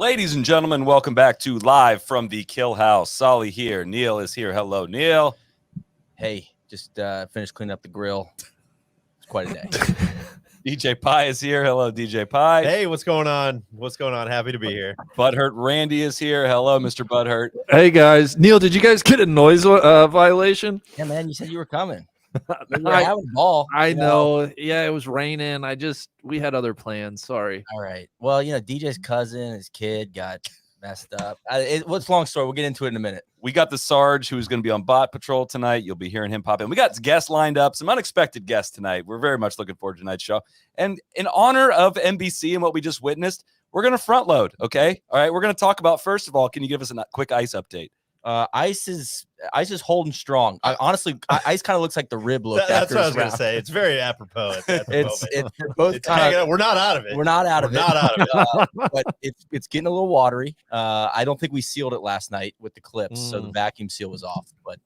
Ladies and gentlemen, welcome back to Live from the Kill House. Solly here. Neil is here. Hello, Neil. Hey, just finished cleaning up the grill. It's quite a day. DJ Pie is here. Hello, DJ Pie. Hey, what's going on? What's going on? Happy to be here. Butthurt Randy is here. Hello, Mr. Butthurt. Hey, guys. Neil, did you guys get a noise violation? Yeah, man, you said you were coming. You were having a ball. I know. Yeah, it was raining. We had other plans. Sorry. All right. Well, DJ's cousin, his kid got messed up. What's long story? We'll get into it in a minute. We got the Sarge who's going to be on Bot Patrol tonight. You'll be hearing him pop in. We got guests lined up, some unexpected guests tonight. We're very much looking forward to tonight's show. And in honor of NBC and what we just witnessed, we're going to front load. Okay. All right. We're going to talk about, first of all, can you give us a quick ice update? Ice is holding strong. Honestly, Ice kind of looks like the rib look. That's what I was going to say. It's very apropos at the moment. They're both kinda, we're not out of it. We're not out of it. But it's getting a little watery. I don't think we sealed it last night with the clips, so the vacuum seal was off. But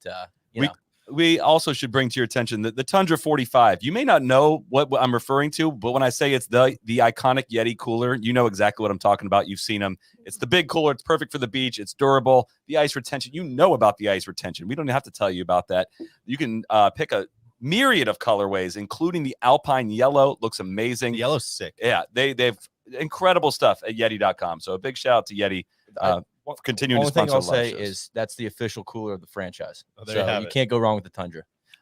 we also should bring to your attention that the Tundra 45. You may not know what I'm referring to, but when I say it's the iconic Yeti cooler, you know exactly what I'm talking about. You've seen them. It's the big cooler. It's perfect for the beach. It's durable. The ice retention. You know about the ice retention. We don't have to tell you about that. You can pick a myriad of colorways, including the Alpine Yellow. Looks amazing. The yellow's sick. Yeah, they've incredible stuff at Yeti.com. So a big shout out to Yeti. Continuing to sponsor. Only thing I'll say is that's the official cooler of the franchise. So you can't go wrong with the Tundra.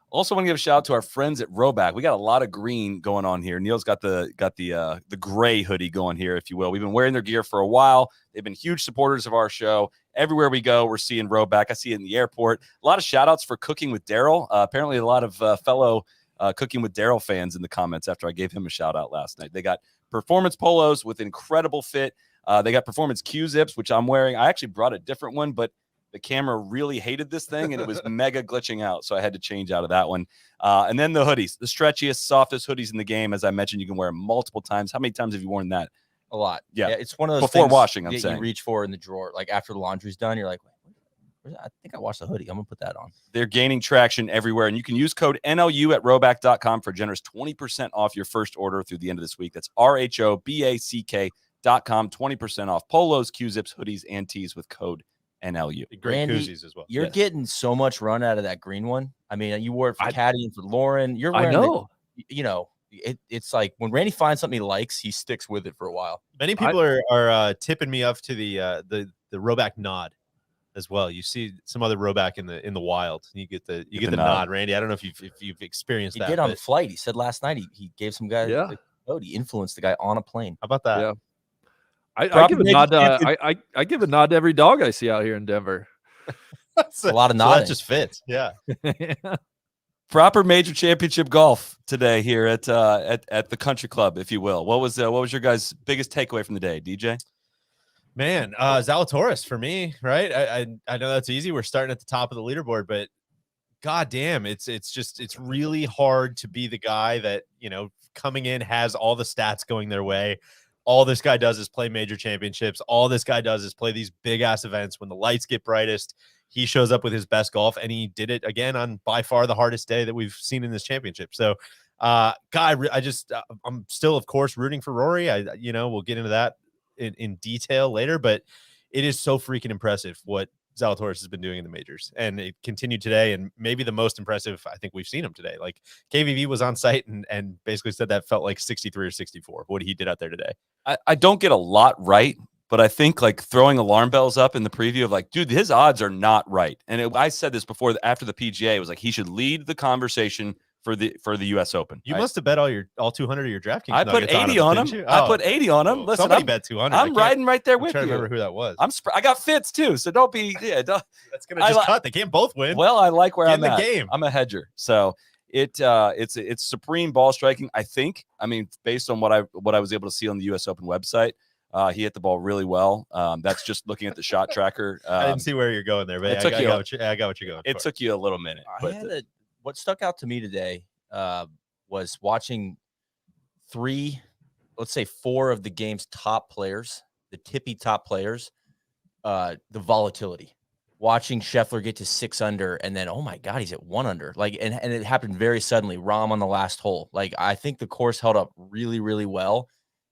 Also, want to give a shout out to our friends at Roback. We got a lot of green going on here. Neil's got the gray hoodie going here, if you will. We've been wearing their gear for a while. They've been huge supporters of our show. Everywhere we go, we're seeing Roback. I see it in the airport. A lot of shout outs for Cooking with Daryl. Apparently, a lot of fellow Cooking with Daryl fans in the comments after I gave him a shout out last night. They got performance polos with incredible fit. They got performance Q-zips, which I'm wearing. I actually brought a different one, but the camera really hated this thing, and it was mega glitching out, so I had to change out of that one. And then the hoodies, the stretchiest, softest hoodies in the game. As I mentioned, you can wear them multiple times. How many times have you worn that? A lot. Yeah, it's one of those before things washing. I'm saying you reach for in the drawer, like after the laundry's done. You're like, I think I washed the hoodie. I'm gonna put that on. They're gaining traction everywhere, and you can use code NLU at roback.com for generous 20% off your first order through the end of this week. That's RHOBACK.com, 20% off polos, Q-zips, hoodies, and tees with code NLU. Great Randy, koozies as well. You're getting so much run out of that green one. I mean, you wore it for Caddy and for Lauren. You're wearing I know. It's like when Randy finds something he likes, he sticks with it for a while. Many people are tipping me up to the Roback nod as well. You see some other Roback in the wild. You get the nod, Randy. I don't know if you've experienced that. He did on the flight. He said last night he gave some guy the code. He influenced the guy on a plane. How about that? Yeah. I give a nod. I give a nod to every dog I see out here in Denver. That's a lot of nodding. That just fits. Yeah. Proper major championship golf today here at the country club, if you will. What was your guys' biggest takeaway from the day, DJ? Man, Zalatoris for me, right? I know that's easy. We're starting at the top of the leaderboard, but goddamn, it's really hard to be the guy that coming in has all the stats going their way. All this guy does is play major championships. All this guy does is play these big ass events. When the lights get brightest, he shows up with his best golf, and he did it again on by far the hardest day that we've seen in this championship. So, I'm still, of course, rooting for Rory. We'll get into that in detail later, but it is so freaking impressive what Zalatoris has been doing in the majors, and it continued today. And maybe the most impressive I think we've seen him today. Like KVV was on site and basically said that felt like 63 or 64 what he did out there today. I don't get a lot right, but I think like throwing alarm bells up in the preview of like, dude, his odds are not right. And I said this before after the PGA, it was like he should lead the conversation for the U.S. Open. You must have bet all 200 of your DraftKings. I put 80 on him. I put 80 on him. Listen, somebody bet 200. I'm riding right there with you. I'm trying to remember who that was. I got Fitz too, so don't be. Yeah, that's gonna just cut. They can't both win. Well, I like where Get I'm in at. The game. I'm a hedger, so it's supreme ball striking. I think. I mean, based on what I was able to see on the U.S. Open website. He hit the ball really well. That's just looking at the shot tracker. I didn't see where you're going there, but I got what you're going. It took you a little minute. What stuck out to me today was watching four of the game's top players, the tippy top players, the volatility. Watching Scheffler get to 6 under, and then, oh my God, he's at 1 under. Like, and it happened very suddenly. Rahm on the last hole. Like, I think the course held up really, really well.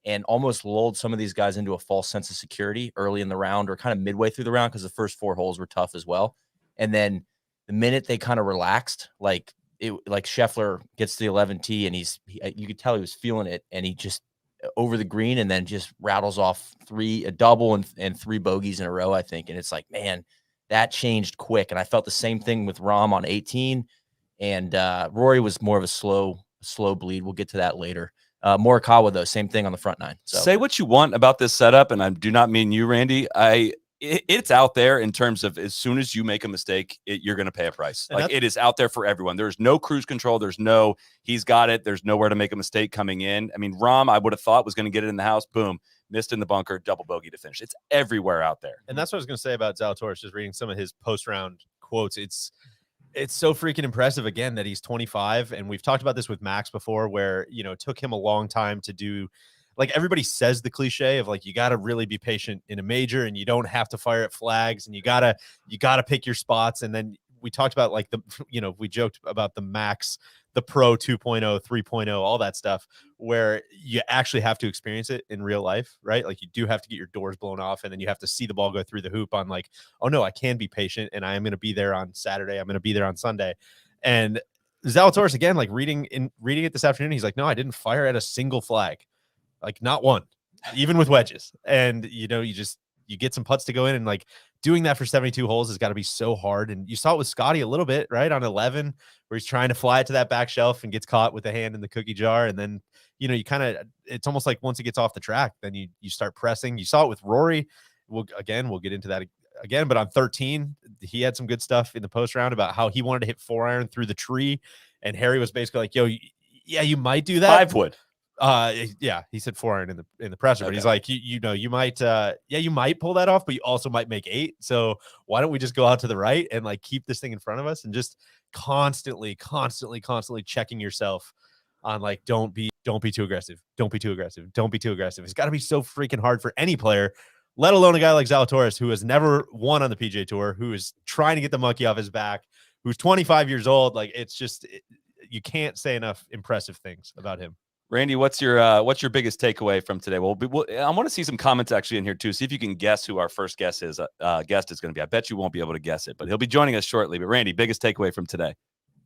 and almost lulled some of these guys into a false sense of security early in the round or kind of midway through the round, because the first 4 holes were tough as well. And then the minute they kind of relaxed, like Scheffler gets to the 11 tee and you could tell he was feeling it, and he just over the green and then just rattles off a double and 3 bogeys in a row, I think. And it's like, man, that changed quick. And I felt the same thing with Rahm on 18, and Rory was more of a slow bleed. We'll get to that later. Morikawa, though, same thing on the front 9. So say what you want about this setup, and I do not mean you, Randy. It's out there in terms of as soon as you make a mistake, you're going to pay a price. And like, it is out there for everyone. There's no cruise control. There's no, he's got it. There's nowhere to make a mistake coming in. I mean, Rahm, I would have thought was going to get it in the house. Boom, missed in the bunker, double bogey to finish. It's everywhere out there. And that's what I was going to say about Zalatoris, just reading some of his post-round quotes. It's so freaking impressive, again, that he's 25. And we've talked about this with Max before, where, you know, it took him a long time to do. Like, everybody says the cliche of, like, you got to really be patient in a major, and you don't have to fire at flags, and you gotta pick your spots. And then we talked about, like, we joked about the Max, the Pro 2.0, 3.0, all that stuff, where you actually have to experience it in real life, right? Like, you do have to get your doors blown off, and then you have to see the ball go through the hoop on, like, oh no, I can be patient, and I am going to be there on Saturday. I'm going to be there on Sunday. And Zalatoris, again, like, reading it this afternoon, he's like, no, I didn't fire at a single flag. Like, not one, even with wedges. And, you get some putts to go in, and, like, doing that for 72 holes has got to be so hard. And you saw it with Scotty a little bit, right? On 11, where he's trying to fly it to that back shelf and gets caught with a hand in the cookie jar. And then, it's almost like once it gets off the track, then you start pressing. You saw it with Rory. We'll get into that again, but on 13, he had some good stuff in the post round about how he wanted to hit 4-iron through the tree. And Harry was basically like, yo, yeah, you might do that. 5 wood. Yeah, he said 4-iron in the presser, but he's like, you might, you might pull that off, but you also might make 8. So why don't we just go out to the right and, like, keep this thing in front of us, and just constantly checking yourself on, like, don't be too aggressive. Don't be too aggressive. Don't be too aggressive. It's got to be so freaking hard for any player, let alone a guy like Zalatoris, who has never won on the PGA Tour, who is trying to get the monkey off his back, who's 25 years old. Like, it's just, you can't say enough impressive things about him. Randy, what's your biggest takeaway from today? Well, I want to see some comments actually in here too. See if you can guess who our first guest is going to be. I bet you won't be able to guess it, but he'll be joining us shortly. But Randy, biggest takeaway from today?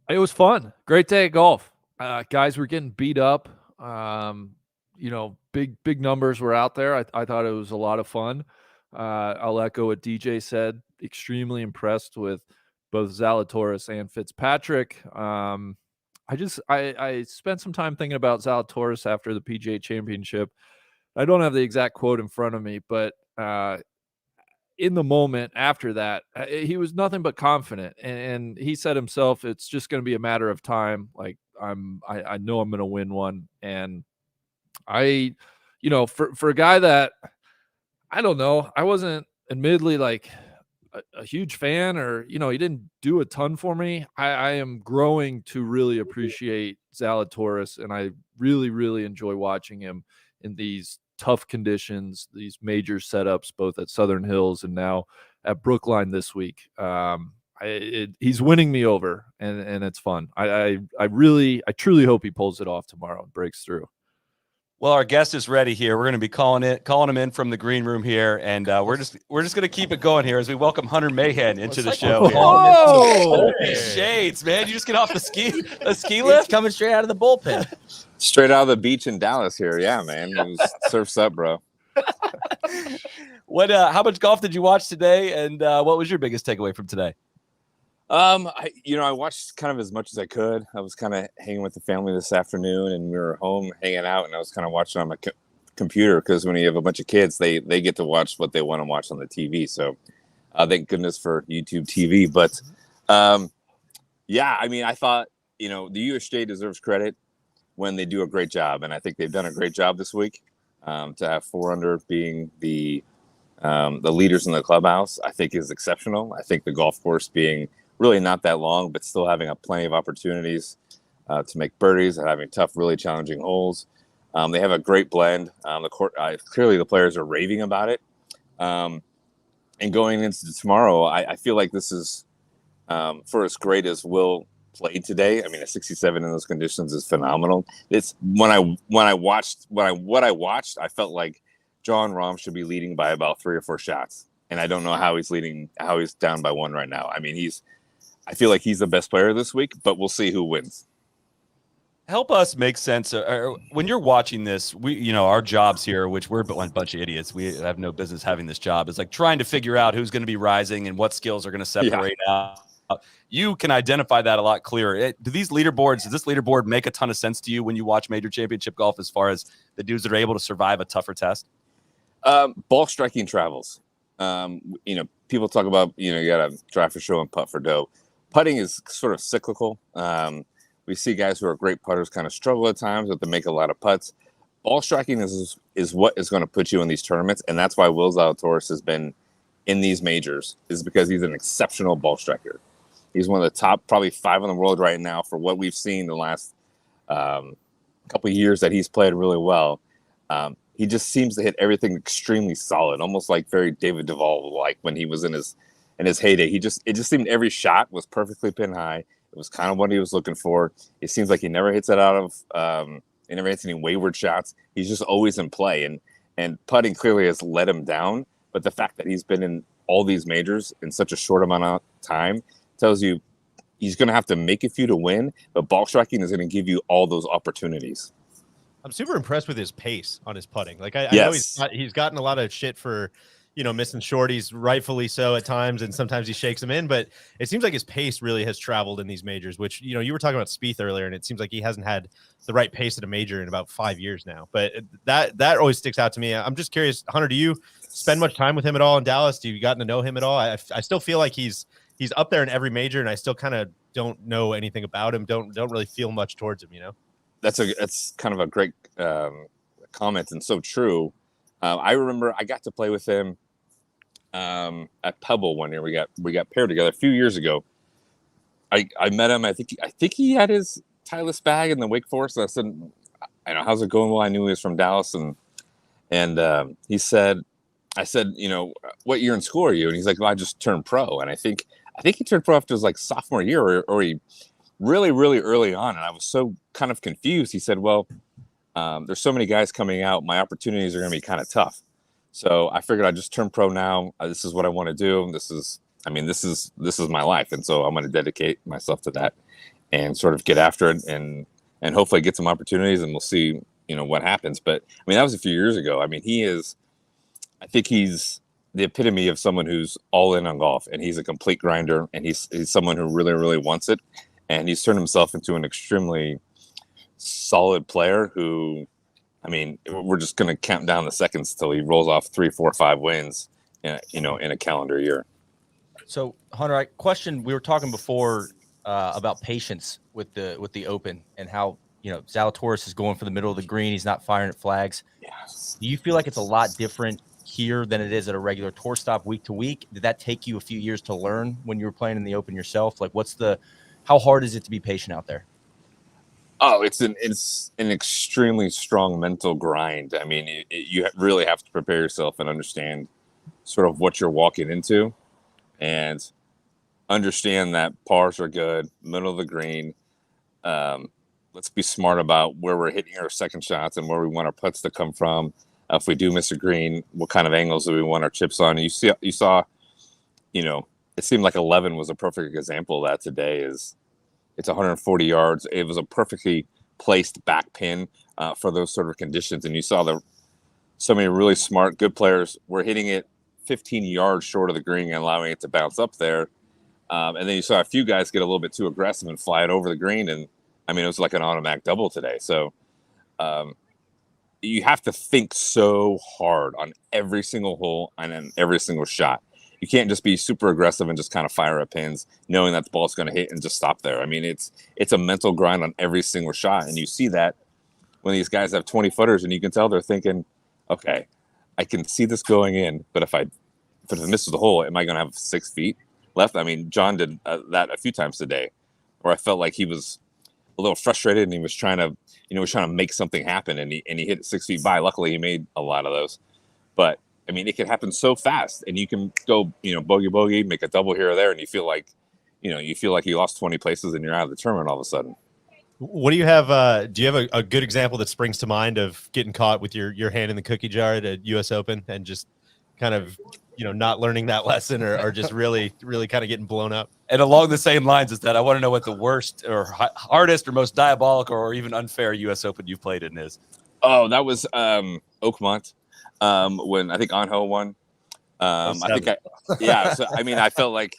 It was fun. Great day at golf. Guys were getting beat up. Big numbers were out there. I thought it was a lot of fun. I'll echo what DJ said. Extremely impressed with both Zalatoris and Fitzpatrick. I spent some time thinking about Zalatoris after the PGA Championship. I don't have the exact quote in front of me, but in the moment after that, he was nothing but confident, and he said himself, "It's just going to be a matter of time. Like, I know I'm going to win one." And for a guy that, I don't know, I wasn't admittedly like a huge fan, or he didn't do a ton for me. I am growing to really appreciate Zalatoris, and I really enjoy watching him in these tough conditions, these major setups, both at Southern Hills and now at Brookline this week. He's winning me over, and it's fun. I truly hope he pulls it off tomorrow and breaks through. Well, our guest is ready here. We're going to be calling him in from the green room here, and we're just going to keep it going here as we welcome Hunter Mayhem into the show. Oh, shades, man! You just get off the ski lift. It's coming straight out of the bullpen. Straight out of the beach in Dallas here. Yeah, man. It was surfs up, bro. How much golf did you watch today, and what was your biggest takeaway from today? I watched kind of as much as I could. I was kind of hanging with the family this afternoon, and we were home hanging out, and I was kind of watching on my computer, because when you have a bunch of kids, they get to watch what they want to watch on the TV. So thank goodness for YouTube TV. But I thought, the USJ deserves credit when they do a great job, and I think they've done a great job this week. To have 4 under being the leaders in the clubhouse, I think is exceptional. I think the golf course being really not that long, but still having plenty of opportunities to make birdies and having tough, really challenging holes. They have a great blend. The court, clearly the players are raving about it. And going into tomorrow, I feel like this is, for as great as Will played today. I mean, a 67 in those conditions is phenomenal. It's what I watched, I felt like Jon Rahm should be leading by about 3 or 4 shots. And I don't know how he's down by 1 right now. I mean, I feel like he's the best player this week, but we'll see who wins. Help us make sense. When you're watching this, our jobs here, which we're a bunch of idiots. We have no business having this job. Is like trying to figure out who's going to be rising and what skills are going to separate out. You can identify that a lot clearer. Does this leaderboard make a ton of sense to you when you watch major championship golf as far as the dudes that are able to survive a tougher test? Ball striking travels. People talk about, you got to drive for show and putt for dough. Putting is sort of cyclical. We see guys who are great putters kind of struggle at times, but they make a lot of putts. Ball striking is what is going to put you in these tournaments, and that's why Will Zalatoris has been in these majors, is because he's an exceptional ball striker. He's one of the top probably 5 in the world right now for what we've seen the last couple of years that he's played really well. He just seems to hit everything extremely solid, almost like very David Duval, like when he was in his heyday. It just seemed every shot was perfectly pin high. It was kind of what he was looking for. It seems like he never hits it out of he never hits any wayward shots. He's just always in play, and putting clearly has let him down. But the fact that he's been in all these majors in such a short amount of time tells you he's going to have to make a few to win, but ball striking is going to give you all those opportunities. I'm super impressed with his pace on his putting. Like I know he's gotten a lot of shit for, missing shorties, rightfully so at times, and sometimes he shakes them in, but it seems like his pace really has traveled in these majors, which, you were talking about Spieth earlier, and it seems like he hasn't had the right pace at a major in about 5 years now. But that always sticks out to me. I'm just curious, Hunter, do you spend much time with him at all in Dallas? Do you gotten to know him at all? I still feel like he's up there in every major, and I still kind of don't know anything about him. Don't really feel much towards him, That's kind of a great comment, and so true. I remember I got to play with him at Pebble one year. We got paired together a few years ago. I met him. I think he had his Titleist bag in the Wake Forest. And I said, how's it going? Well, I knew he was from Dallas, and he said, I said, what year in school are you? And he's like, well, I just turned pro. And I think he turned pro after his like sophomore year, or he really, really early on. And I was so kind of confused. He said, well, there's so many guys coming out. My opportunities are going to be kind of tough. So I figured I'd just turn pro now. This is what I want to do. This is my life. And so I'm going to dedicate myself to that and sort of get after it and hopefully get some opportunities, and we'll see, what happens. But I mean, that was a few years ago. I mean, I think he's the epitome of someone who's all in on golf, and he's a complete grinder, and he's someone who really, really wants it. And he's turned himself into an extremely solid player who, I mean, we're just going to count down the seconds till he rolls off 3, 4, 5 wins, in a calendar year. So, Hunter, we were talking before about patience with the Open and how, Zalatoris is going for the middle of the green. He's not firing at flags. Yes. Do you feel like it's a lot different here than it is at a regular tour stop week to week? Did that take you a few years to learn when you were playing in the Open yourself? Like, how hard is it to be patient out there? Oh, it's an extremely strong mental grind. I mean, you really have to prepare yourself and understand sort of what you're walking into, and understand that pars are good, middle of the green. Let's be smart about where we're hitting our second shots and where we want our putts to come from. If we do miss a green, what kind of angles do we want our chips on? And you saw, it seemed like 11 was a perfect example of that today. It's 140 yards. It was a perfectly placed back pin for those sort of conditions. And you saw so many really smart, good players were hitting it 15 yards short of the green and allowing it to bounce up there. And then you saw a few guys get a little bit too aggressive and fly it over the green. And I mean, it was like an automatic double today. So you have to think so hard on every single hole and on every single shot. You can't just be super aggressive and just kind of fire at pins, knowing that the ball's going to hit and just stop there. I mean, it's a mental grind on every single shot. And you see that when these guys have 20 footers, and you can tell they're thinking, okay, I can see this going in, but if it misses the hole, am I going to have 6 feet left? I mean, John did that a few times today, where I felt like he was a little frustrated and he was trying to make something happen, and he hit it 6 feet by. Luckily, he made a lot of those. But I mean, it can happen so fast, and you can go, bogey, make a double here or there, and you feel like you feel like you lost 20 places and you're out of the tournament all of a sudden. What do you have? Do you have a good example that springs to mind of getting caught with your hand in the cookie jar at a U.S. Open and just kind of, not learning that lesson or just really, really kind of getting blown up? And along the same lines as that, I want to know what the worst or hardest or most diabolical or even unfair U.S. Open you've played in is. Oh, that was Oakmont when I think Anho won. I think so. I mean, I felt like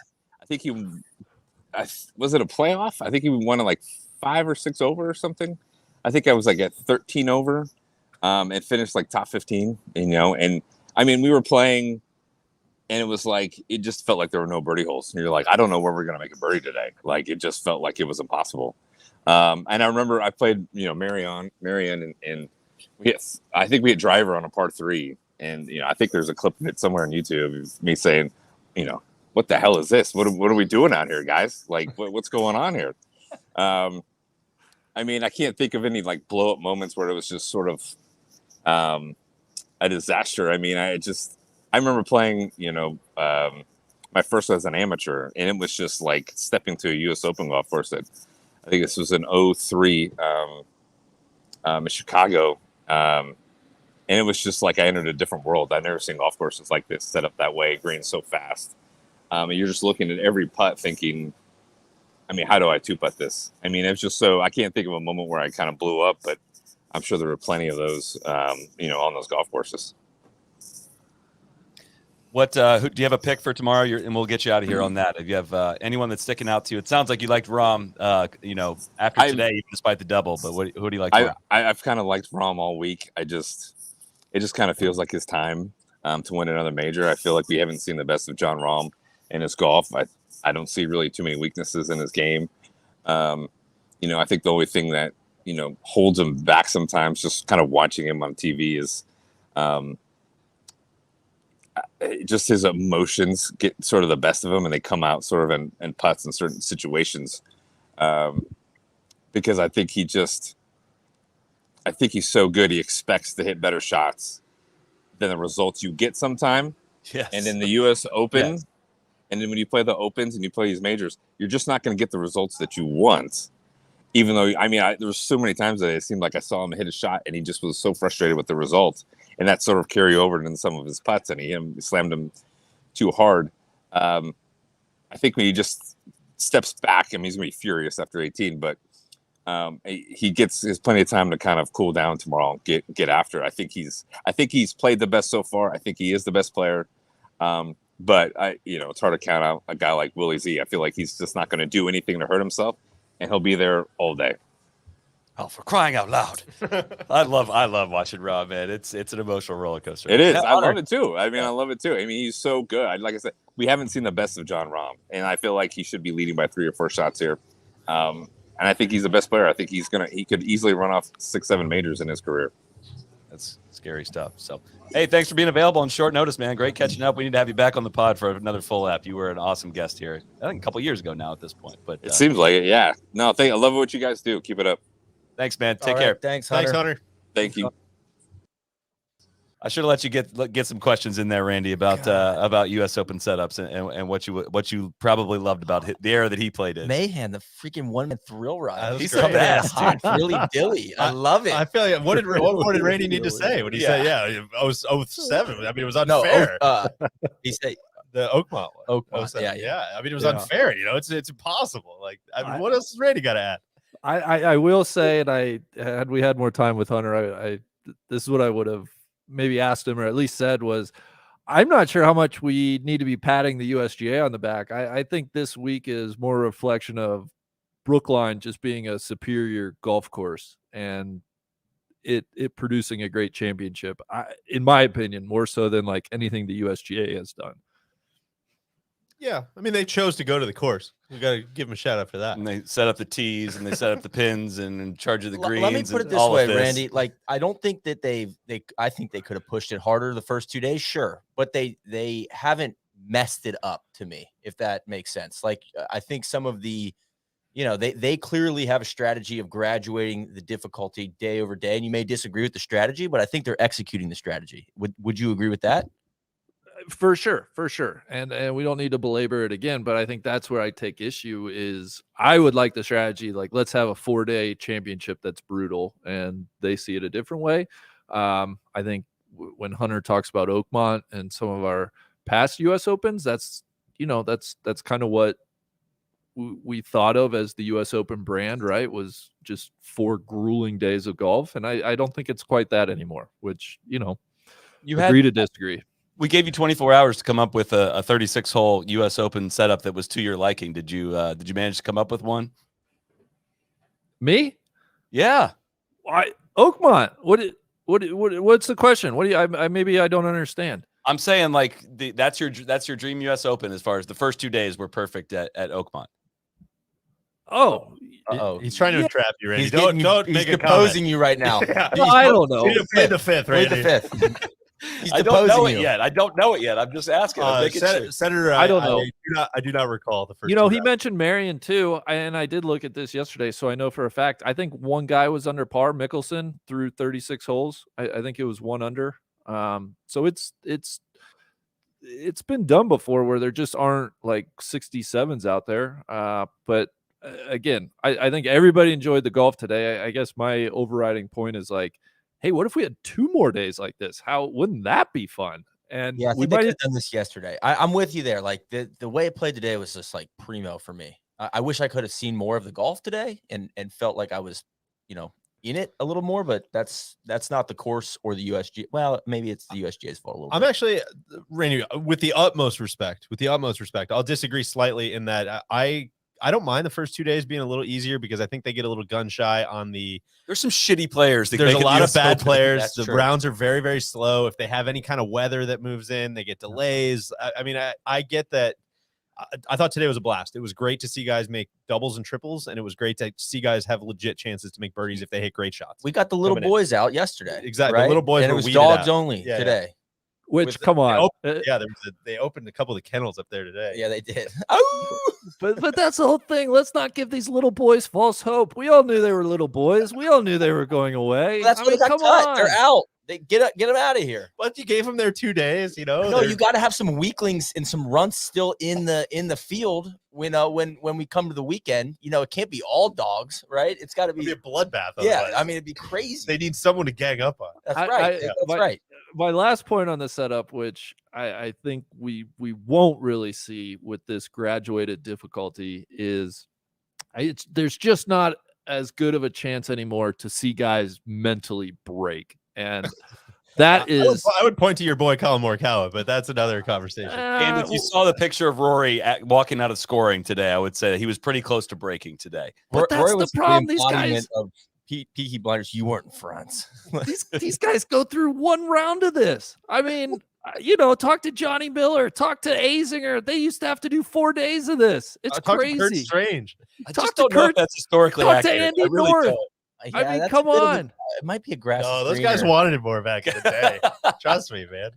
was it a playoff? I think he won it like 5 or 6 over or something. I think I was like at 13 over, and finished like top 15. And I mean, we were playing, and it was like it just felt like there were no birdie holes, and you're like, I don't know where we're gonna make a birdie today. Like it just felt like it was impossible. And I remember I played, Marion, and I think we had driver on a par 3, and I think there's a clip of it somewhere on YouTube of me saying, what the hell is this? What are we doing out here, guys? Like, what's going on here? I mean, I can't think of any like blow up moments where it was just sort of a disaster. I mean, I remember playing, my first as an amateur, and it was just like stepping to a U.S. Open golf course. I think this was in 03 in Chicago. And it was just like I entered a different world. I've never seen golf courses like this set up that way, greens so fast. And you're just looking at every putt thinking, I mean, how do I 2-putt this? I mean, it's just so I can't think of a moment where I kind of blew up, but I'm sure there were plenty of those, on those golf courses. What do you have a pick for tomorrow? And we'll get you out of here on that. If you have anyone that's sticking out to you, it sounds like you liked Rahm. After today, even despite the double. But who do you like? I've kind of liked Rahm all week. It just kind of feels like his time to win another major. I feel like we haven't seen the best of Jon Rahm in his golf. I don't see really too many weaknesses in his game. I think the only thing that holds him back sometimes, just kind of watching him on TV, is just his emotions get sort of the best of him, and they come out sort of in putts in certain situations. Because I think he's so good. He expects to hit better shots than the results you get sometime. Yes. And in the U.S. Open, yes. And then when you play the Opens and you play these majors, you're just not going to get the results that you want. Even though, there were so many times that it seemed like I saw him hit a shot and he just was so frustrated with the result. And that sort of carry over into some of his putts, and he slammed him too hard. I think when he just steps back, he's going to be furious after 18, but he has plenty of time to kind of cool down tomorrow and get after. I think he's played the best so far. I think he is the best player. But it's hard to count out a guy like Willie Z. I feel like he's just not going to do anything to hurt himself, and he'll be there all day. Oh, for crying out loud! I love watching Rahm, man. It's an emotional roller coaster. It is. I love it too. I love it too. He's so good. Like I said, we haven't seen the best of Jon Rahm, and I feel like he should be leading by 3 or 4 shots here. And I think he's the best player. I think he could easily run off 6-7 majors in his career. That's scary stuff. So, hey, thanks for being available on short notice, man. Great catching up. We need to have you back on the pod for another full app. You were an awesome guest here. I think a couple years ago now at this point. But it seems like it. Yeah. No, I love what you guys do. Keep it up. Thanks, man. Take care. Thanks, Hunter. Thank you. I should have let you get some questions in there, Randy, about U.S. Open setups and what you probably loved about the era that he played in. Mayhem, the freaking one-man thrill ride. He's the best, hot, really dilly. I love it. I feel like what did Randy need to say? What did he say? Yeah, I was 07. It was unfair. He said the Oakmont one. Oakmont, yeah. It was unfair. It's impossible. Like, what else has Randy got to add? I will say, and had we had more time with Hunter, this is what I would have maybe asked him, or at least said, was I'm not sure how much we need to be patting the USGA on the back. I think this week is more a reflection of Brookline just being a superior golf course and it producing a great championship, in my opinion, more so than like anything the USGA has done. Yeah, they chose to go to the course. We got to give them a shout out for that. And they set up the tees and they set up the pins and in charge of the greens. Let me put it this way, Randy. Like, I don't think that I think they could have pushed it harder the first 2 days, sure, but they haven't messed it up, to me, if that makes sense. Like, I think some of the, they clearly have a strategy of graduating the difficulty day over day, and you may disagree with the strategy, but I think they're executing the strategy. Would you agree with that? For sure. And we don't need to belabor it again, but I think that's where I take issue is I would like the strategy, like let's have a 4-day championship that's brutal, and they see it a different way. I think when Hunter talks about Oakmont and some of our past US Opens, that's kind of what we thought of as the US Open brand, right? Was just 4 grueling days of golf. And I don't think it's quite that anymore, which, agree to disagree. We gave you 24 hours to come up with a 36-hole U.S. Open setup that was to your liking. Did you manage to come up with one? Me? Yeah. Oakmont. What's the question? What do you? Maybe I don't understand. I'm saying like that's your dream U.S. Open as far as the first 2 days were perfect at Oakmont. Oh, he's trying to entrap you, Randy. He's Make a deposing you right now. Yeah. I don't know. Plead the fifth, Plead Randy. the fifth. He's I don't know deposing it you. yet. I don't know it yet. I'm just asking. I'm making sure. Senator, I don't know. I do not recall the first. He 2 rounds. mentioned Marion too, and I did look at this yesterday, so I know for a fact. I think one guy was under par, Mickelson, through 36 holes. I think it was 1 under. So it's been done before where there just aren't like 67s out there. But again, I think everybody enjoyed the golf today. I guess my overriding point is like, hey, what if we had 2 more days like this? How wouldn't that be fun? And Yeah, I we think they might could have done this yesterday. I'm with you there. Like the way it played today was just like primo for me. I wish I could have seen more of the golf today and felt like I was, in it a little more, but that's not the course or the USG. Well, maybe it's the USGA's fault a little I'm bit. actually, Randy, with the utmost respect, I'll disagree slightly in that I don't mind the first 2 days being a little easier because I think they get a little gun shy on the. There's some shitty players. There's a lot of bad players. That's The true. rounds are very, very slow. If they have any kind of weather that moves in, they get delays. I get that. I thought today was a blast. It was great to see guys make doubles and triples, and it was great to see guys have legit chances to make birdies if they hit great shots. We got the little coming in. boys out yesterday. Exactly. Right? The little boys and it were was weeded dogs out. only Yeah, today. Which, come on. They opened a couple of the kennels up there today. Yeah, they did. Oh, But that's the whole thing. Let's not give these little boys false hope. We all knew they were little boys. We all knew they were going away. that's what got come cut. on. They're out. They get them out of here. But you gave them their 2 days, No, you got to have some weaklings and some runts still in the field. When we come to the weekend, it can't be all dogs, right? It's got to It'll be be a bloodbath. Yeah, Otherwise. I mean, it'd be crazy. They need someone to gang up on. That's I- right. I- That's right. My last point on the setup, which I think we won't really see with this graduated difficulty, is there's just not as good of a chance anymore to see guys mentally break. And that is I would point to your boy Colin Morikawa, but that's another conversation. And if you saw the picture of Rory walking out of scoring today, I would say that he was pretty close to breaking today. But that's Rory the was problem. These embodiment guys, of Peaky Blinders. You weren't in France. these guys go through 1 round of this. I mean, talk to Johnny Miller, talk to Azinger. They used to have to do 4 days of this. It's Talk to Kurt crazy. Strange. I Talk just to don't know if Kurt- that's historically talk to accurate. Andy I really North. don't. I mean, that's come a bit of on. it might be a grass. No, those guys wanted it more back in the day. Trust me, man.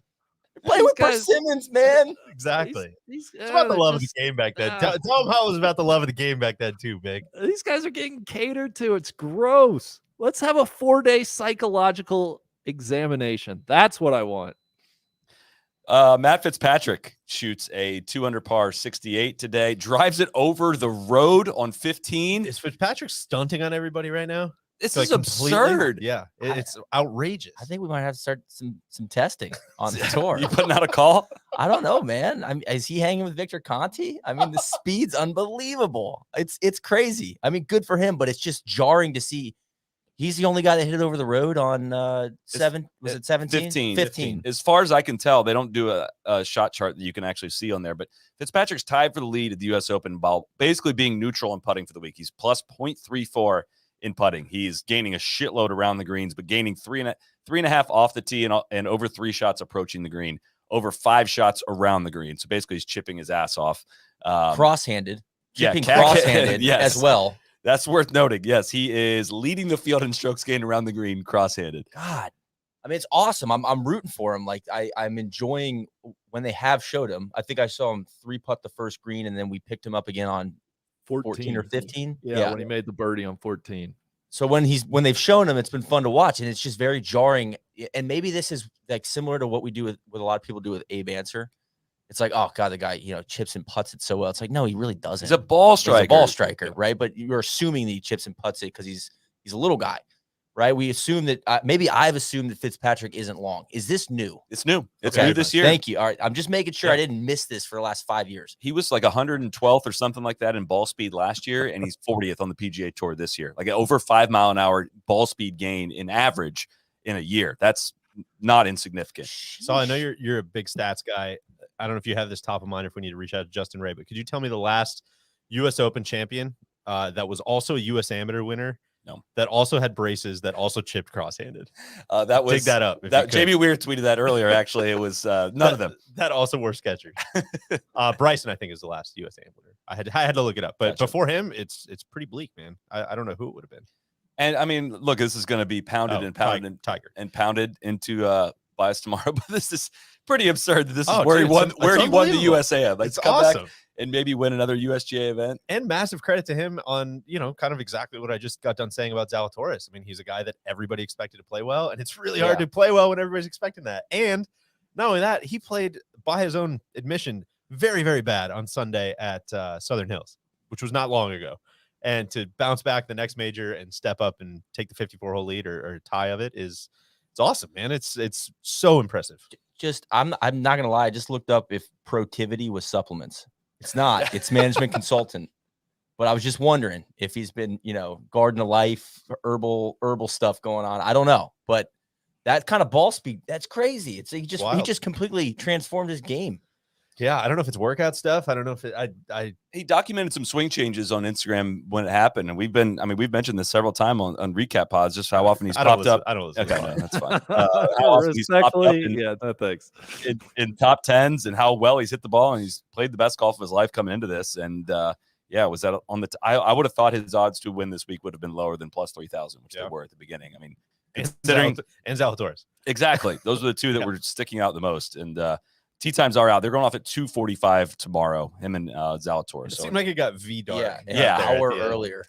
play These with guys- Persimmons, man. Exactly. These, It's about the love of just- the game back then. Ah. Tell them how it was about the love of the game back then too, Big. These guys are getting catered to. It's gross. Let's have a 4-day psychological examination. That's what I want. Matt Fitzpatrick shoots a 2 under par 68 today, drives it over the road on 15. Is Fitzpatrick stunting on everybody right now? This Like, is completely? absurd. Yeah, it's outrageous. I think we might have to start some testing on the tour. You putting out a call? I don't know, man. Is he hanging with Victor Conti? I mean, the speed's unbelievable. It's crazy. I mean, good for him, but it's just jarring to see. He's the only guy that hit it over the road on 17? 15. As far as I can tell, they don't do a shot chart that you can actually see on there, but Fitzpatrick's tied for the lead at the U.S. Open while basically being neutral in putting for the week. He's plus 0.34 in putting. He's gaining a shitload around the greens, but gaining 3.5 off the tee and over 3 shots approaching the green, over 5 shots around the green. So basically he's chipping his ass off. Cross-handed. Yeah, Chipping cross-handed yes. as well. That's worth noting. Yes, he is leading the field in strokes gained around the green, cross-handed. God, I mean, it's awesome. I'm rooting for him. Like I'm enjoying when they have showed him. I think I saw him 3-putt the first green, and then we picked him up again on 14 or 15. Yeah, when he made the birdie on 14. So when they've shown him, it's been fun to watch, and it's just very jarring. And maybe this is like similar to what we do with a lot of people do with Abe Answer. it's like, oh God, the guy, chips and putts it so well. It's like, no, he really doesn't. He's a ball He's striker. a ball striker, right? But you're assuming that he chips and putts it because he's a little guy, right? We assume that maybe I've assumed that Fitzpatrick isn't long. Is this new? It's new. It's Okay. new this year. Thank you. All right. I'm just making sure I didn't miss this for the last 5 years. He was like 112th or something like that in ball speed last year, and he's 40th on the PGA Tour this year. Like over 5 mile an hour ball speed gain in average in a year. That's not insignificant. So I know you're a big stats guy. I don't know if you have this top of mind or if we need to reach out to Justin Ray, but could you tell me the last U.S. Open champion that was also a U.S. Amateur winner? No. That That also had braces, that also chipped cross-handed. that was Dig that up. That JB Weir tweeted that earlier. Actually, it was none of them. That also wore Skechers. Bryson, I think, is the last U.S. Amateur winner. I had to look it up, but Gotcha. before him, it's pretty bleak, man. I don't know who it would have been. And I mean, look, this is going to be pounded and pounded Tiger. and pounded into by us tomorrow. But this is pretty absurd that this is Oh, where dude, he won. it's Where he won the unbelievable. USAM. Like, It's come back awesome. and maybe win another USGA event. And massive credit to him on, kind of exactly what I just got done saying about Zalatoris. I mean, he's a guy that everybody expected to play well, and it's really hard to play well when everybody's expecting that. And not only that, he played, by his own admission, very, very bad on Sunday at Southern Hills, which was not long ago. And to bounce back the next major and step up and take the 54-hole lead or tie of it's awesome, man. It's so impressive. Just I'm not gonna lie. I just looked up if Protivity was supplements. It's not. It's management consultant. But I was just wondering if he's been, garden of life, herbal stuff going on. I don't know, but that kind of ball speed, that's crazy. It's he Wild. just completely transformed his game. Yeah, I don't know if it's workout stuff. I don't know if He documented some swing changes on Instagram when it happened, and we've mentioned this several times on recap pods, just how often he's popped up. I don't listen. Okay, to no, it. that's fine. How often he's popped up Respectfully, yeah, no thanks. in top tens, and how well he's hit the ball, and he's played the best golf of his life coming into this. And was that on the? I would have thought his odds to win this week would have been lower than plus 3,000, which they were at the beginning. I mean, considering and Zalatoris. exactly, those are the two that were sticking out the most. And tee times are out. They're going off at 2:45 tomorrow. Him and Zalatoris. It So seemed like it got dark. Yeah, an hour earlier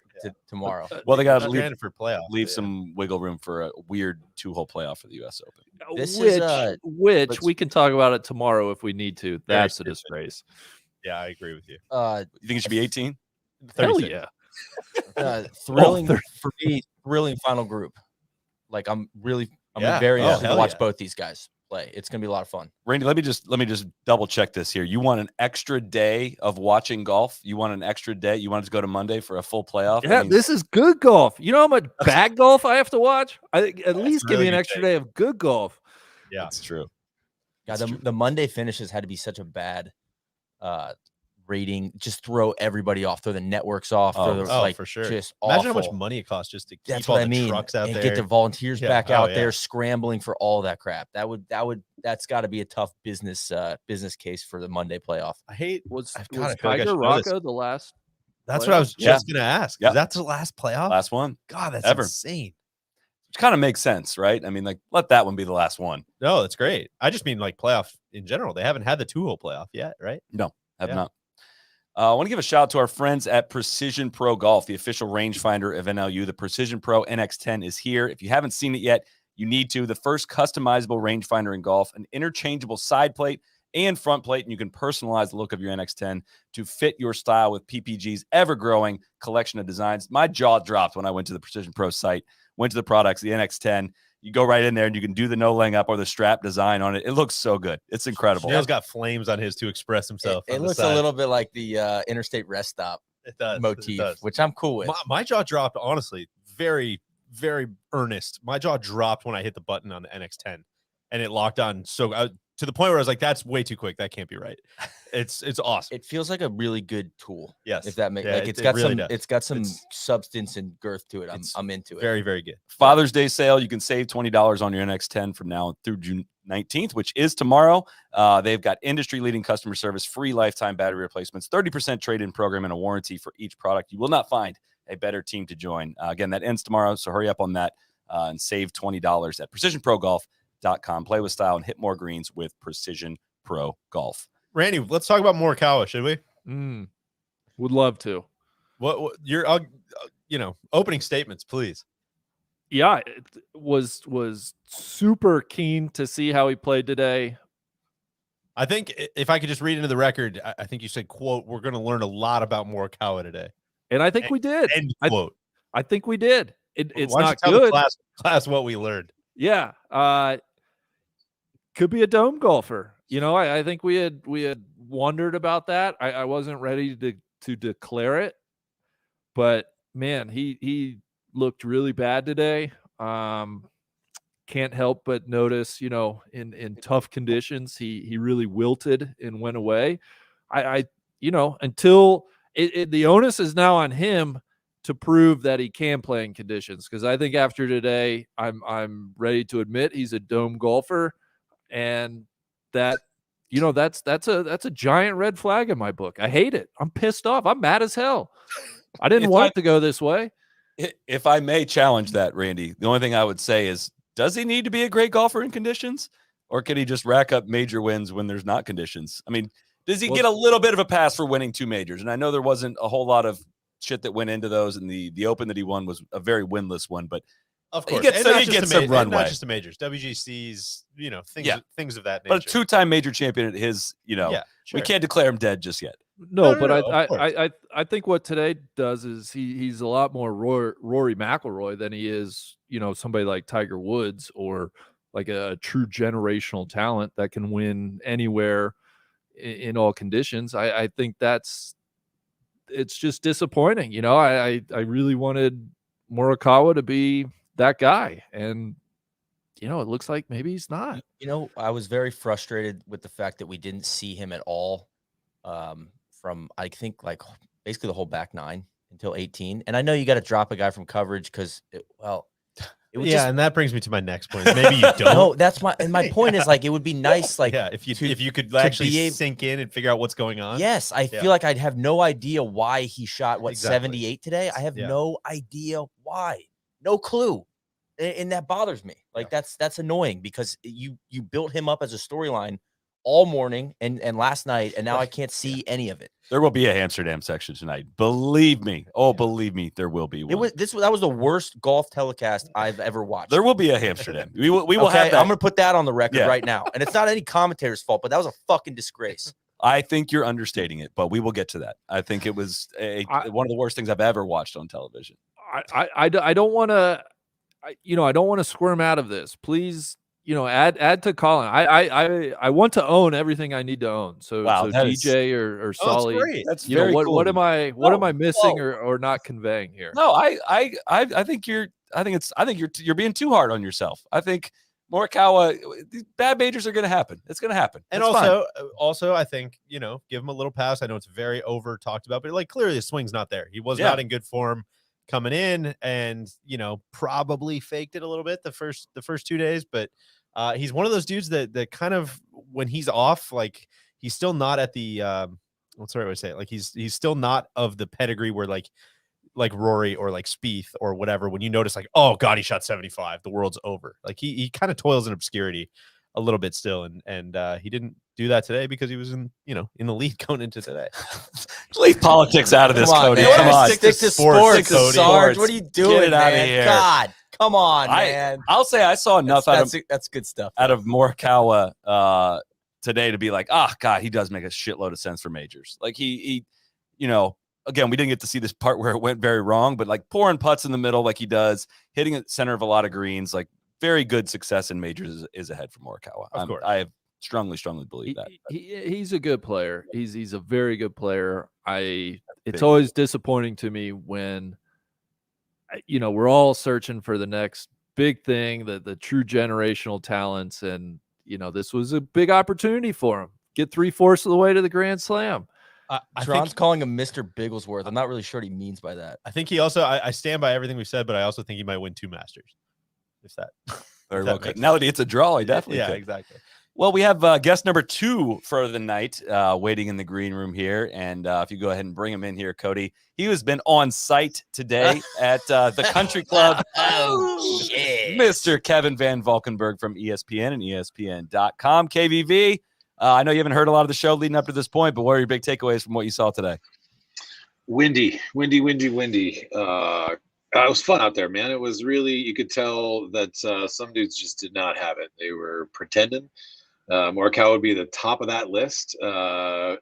tomorrow. well, they got to Granted for playoffs. leave some wiggle room for a weird 2-hole playoff for the U.S. Open. This which is, which we can talk about it tomorrow if we need to. That's a disgrace. Yeah, I agree with you. You think it should be 18? Hell 36. yeah. thrilling for me. Thrilling final group. Like I'm very interested to hell watch yeah. both these guys play. It's gonna be a lot of fun. Randy, let me just double check this here. You want an extra day of watching golf? You want an extra day? You want to go to Monday for a full playoff? Yeah, this is good golf. You know how much bad golf I have to watch? I think at least give really me an good extra day of good golf. Yeah. that's true. God, That's true. the Monday finishes had to be such a bad rating. Just throw everybody off, throw the networks off. For sure. Just Imagine awful. how much money it costs just to keep That's all what the I mean. trucks out and there. get the volunteers back Oh, out yeah. there scrambling for all that crap. That's got to be a tough business case for the Monday playoff. I hate. Was I kinda was feel like I Tiger should know this. Rocco the last? That's what I was Yeah. just gonna ask. Yeah. Is that the last playoff? Last one, God, that's ever. insane. which kind of makes sense, right? I mean, like let that one be the last one. No, that's great. I just mean like playoff in general. They haven't had the 2-hole playoff yet, right? Have Yeah. not. I want to give a shout out to our friends at Precision Pro Golf, the official rangefinder of NLU. The Precision Pro NX10 is here. If you haven't seen it yet, you need to. The first customizable rangefinder in golf, an interchangeable side plate and front plate, and you can personalize the look of your NX10 to fit your style with PPG's ever-growing collection of designs. My jaw dropped when I went to the Precision Pro site, went to the products, the NX10. You go right in there and you can do the no laying up or the strap design on it. It looks so good. It's incredible. Neil's got flames on his to express himself. It on the looks side. a little bit like the interstate rest stop It does. motif, It does. which I'm cool with. My jaw dropped, honestly, very, very earnest. My jaw dropped when I hit the button on the NX10 and it locked on. So to the point where I was like, that's way too quick. That can't be right. It's awesome. It feels like a really good tool. Yes. If that makes Yeah, like it it's got really some does. it's got some It's- substance and girth to it. it's I'm into it. Very, very good. Father's Day sale. You can save $20 on your NX10 from now through June 19th, which is tomorrow. They've got industry-leading customer service, free lifetime battery replacements, 30% trade-in program, and a warranty for each product. You will not find a better team to join. Again, that ends tomorrow, so hurry up on that and save $20 at precisionprogolf.com. Play with style and hit more greens with Precision Pro Golf. Randy, let's talk about Morikawa, should we? Would love to. What your opening statements, please. Yeah, was super keen to see how he played today. I think if I could just read into the record, I think you said, quote, we're going to learn a lot about Morikawa today. And I think we did. End quote. I think we did. It's Why don't not you tell good. the class what we learned. Yeah. Could be a dome golfer. You know, I think we had wondered about that. I wasn't ready to declare it, but man, he looked really bad today. Can't help but notice, you know, in tough conditions, he really wilted and went away. I you know, until the onus is now on him to prove that he can play in conditions. Because I think after today, I'm ready to admit he's a dome golfer, and that, you know, that's a giant red flag in my book. I hate it. I'm pissed off. I'm mad as hell. I didn't want it to go this way. If I may challenge that, Randy, the only thing I would say is, does he need to be a great golfer in conditions, or can he just rack up major wins when there's not conditions? I mean, does he get a little bit of a pass for winning 2 majors? And I know there wasn't a whole lot of shit that went into those, and the Open that he won was a very winless one, but of course, he gets some runway. Not just the majors, WGCs, you know, things of that nature. But a 2-time major champion at his, you know, we can't declare him dead just yet. No, but I think what today does is he's a lot more Rory McIlroy than he is, you know, somebody like Tiger Woods, or like a true generational talent that can win anywhere in all conditions. I think it's just disappointing. You know, I really wanted Morikawa to be that guy, and you know, it looks like maybe he's not. You know, I was very frustrated with the fact that we didn't see him at all from, I think, like basically the whole back 9 until 18. And I know you got to drop a guy from coverage because, it was and that brings me to my next point. Maybe you don't. No, that's my point is, like, it would be nice, like, if you could actually sink in and figure out what's going on. Yes, I feel like I'd have no idea why he shot 78 today. I have no idea why, no clue, and that bothers me. Like that's annoying, because you built him up as a storyline all morning and last night, and now I can't see any of it. There will be a Amsterdam section tonight. Believe me. Oh, believe me, there will be one. That was the worst golf telecast I've ever watched. There will be a Amsterdam. We will have that. I'm going to put that on the record right now. And it's not any commentator's fault, but that was a fucking disgrace. I think you're understating it, but we will get to that. I think it was one of the worst things I've ever watched on television. I don't want to, I don't want to squirm out of this. Please, you know, add to Colin. I want to own everything I need to own. So DJ or Solly. That's you know, cool. what am I missing or not conveying here? No, I think you're being too hard on yourself. I think Morikawa, these bad majors are going to happen. It's going to happen. And also, I think, you know, give him a little pass. I know it's very over talked about, but like clearly the swing's not there. He was not in good form coming in, and you know, probably faked it a little bit the first 2 days, but he's one of those dudes that kind of, when he's off, like he's still not at the what's the right way to say it? Like he's still not of the pedigree where like Rory or like Spieth or whatever, when you notice like, oh god, he shot 75, the world's over. Like he kind of toils in obscurity a little bit still, and he didn't do that today because he was in the lead going into today. Leave politics out of this, Cody. Man. Come on, stick to sports, Sarge. What are you doing? Get it out of here. God, come on, man. I'll say I saw enough that's good stuff out of Morikawa today to be like, God, he does make a shitload of sense for majors. Like he, you know, again, we didn't get to see this part where it went very wrong, but like pouring putts in the middle like he does, hitting at the center of a lot of greens, like very good success in majors is ahead for Morikawa. Of course. I strongly believe that. He's a good player. He's a very good player. It's always disappointing to me when, you know, we're all searching for the next big thing, the true generational talents, and you know, this was a big opportunity for him. Get 3/4 of the way to the Grand Slam. Tron's calling him Mr. Bigglesworth. I'm not really sure what he means by that. I think he also, I stand by everything we said, but I also think he might win 2 Masters. If that very well could. Now that it's a draw, he definitely could. Exactly. Well, we have guest number 2 for the night waiting in the green room here. And if you go ahead and bring him in here, Cody, he has been on site today at the Country Club. Oh, shit. Mr. Kevin Van Valkenburg from ESPN and ESPN.com. KVV, I know you haven't heard a lot of the show leading up to this point, but what are your big takeaways from what you saw today? Windy. It was fun out there, man. It was really, you could tell that some dudes just did not have it. They were pretending. Morikawa would be the top of that list. Hi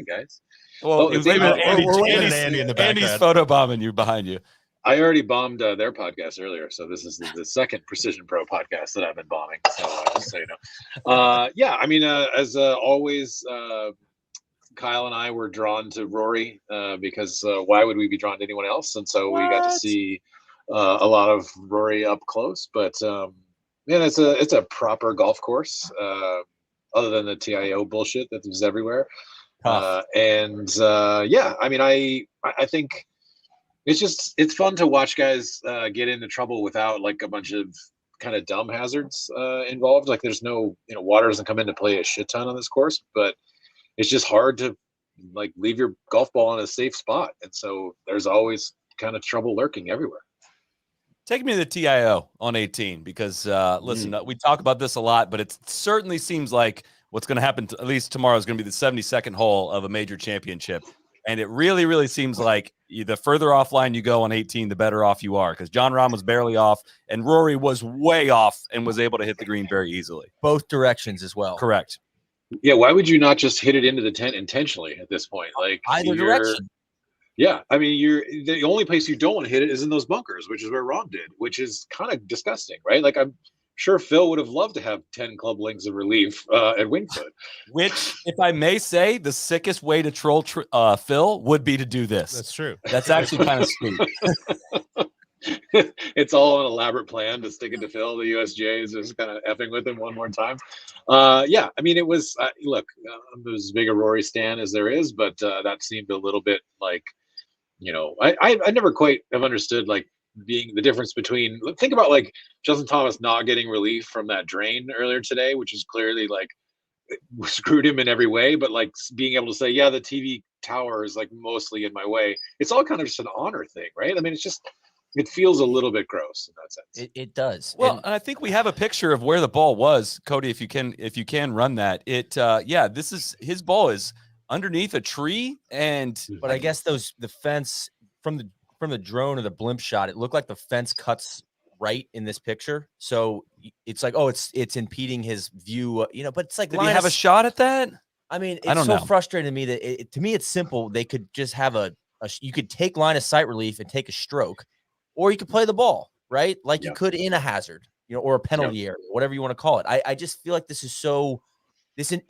guys. Well, Oh, it was it's maybe Andy. We're waving Andy's, at Andy in the Andy's background. photobombing you behind you. I already bombed their podcast earlier, so this is the second Precision Pro podcast that I've been bombing. So just so you know, yeah, I mean, as always, Kyle and I were drawn to Rory because why would we be drawn to anyone else? And so we got to see a lot of Rory up close. But man, it's a proper golf course, other than the TIO bullshit that was everywhere. Tough. Yeah, I mean, I think. It's fun to watch guys get into trouble without like a bunch of kind of dumb hazards involved. Like there's no, water doesn't come into play a shit ton on this course, but it's just hard to like leave your golf ball in a safe spot. And so there's always kind of trouble lurking everywhere. Take me to the TIO on 18 because listen, we talk about this a lot, but it certainly seems like what's going to happen at least tomorrow is going to be the 72nd hole of a major championship. And it really, really seems like the further offline you go on 18, the better off you are because Jon Rahm was barely off and Rory was way off and was able to hit the green very easily. Both directions as well. Correct. Yeah, why would you not just hit it into the tent intentionally at this point? Like Either direction. Yeah, I mean, the only place you don't want to hit it is in those bunkers, which is where Rahm did, which is kind of disgusting, right? Like I'm sure Phil would have loved to have 10 club lengths of relief at Wingfoot. Which, if I may say, the sickest way to troll Phil would be to do this. That's true. That's actually kind of sweet. It's all an elaborate plan to stick it to Phil. The USGA is just kind of effing with him one more time. Yeah, I mean, it was, look, I'm as big a Rory stan as there is, but that seemed a little bit like, I never quite have understood like being the difference between, think about like Justin Thomas not getting relief from that drain earlier today, which is clearly like screwed him in every way, but like being able to say, yeah, the TV tower is like mostly in my way. It's all kind of just an honor thing, right? I mean, it feels a little bit gross in that sense. It does. Well, and I think we have a picture of where the ball was, Cody. If you can run that, this is his ball is underneath a tree, but I guess the fence from the drone or the blimp shot, it looked like the fence cuts right in this picture. So it's like, it's impeding his view, but it's like, did he have a shot at that? I mean, it's so frustrating to me that to me, it's simple. They could just have you could take line of sight relief and take a stroke, or you could play the ball, right? Like you could in a hazard, or a penalty area, whatever you want to call it. I just feel like this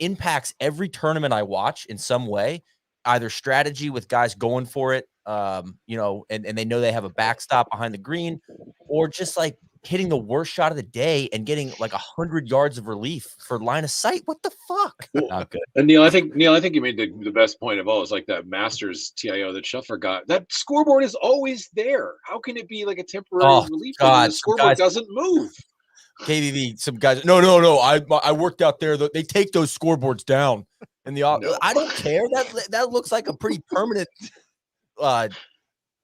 impacts every tournament I watch in some way, either strategy with guys going for it, and they know they have a backstop behind the green, or just like hitting the worst shot of the day and getting like 100 yards of relief for line of sight. What the fuck? Not good. And Neil, I think you made the best point of all is like that Masters TIO that Scheffler got. That scoreboard is always there. How can it be like a temporary relief? God, the scoreboard doesn't move. KVV, some guys. No. I worked out there. They take those scoreboards down. And I don't care. That looks like a pretty permanent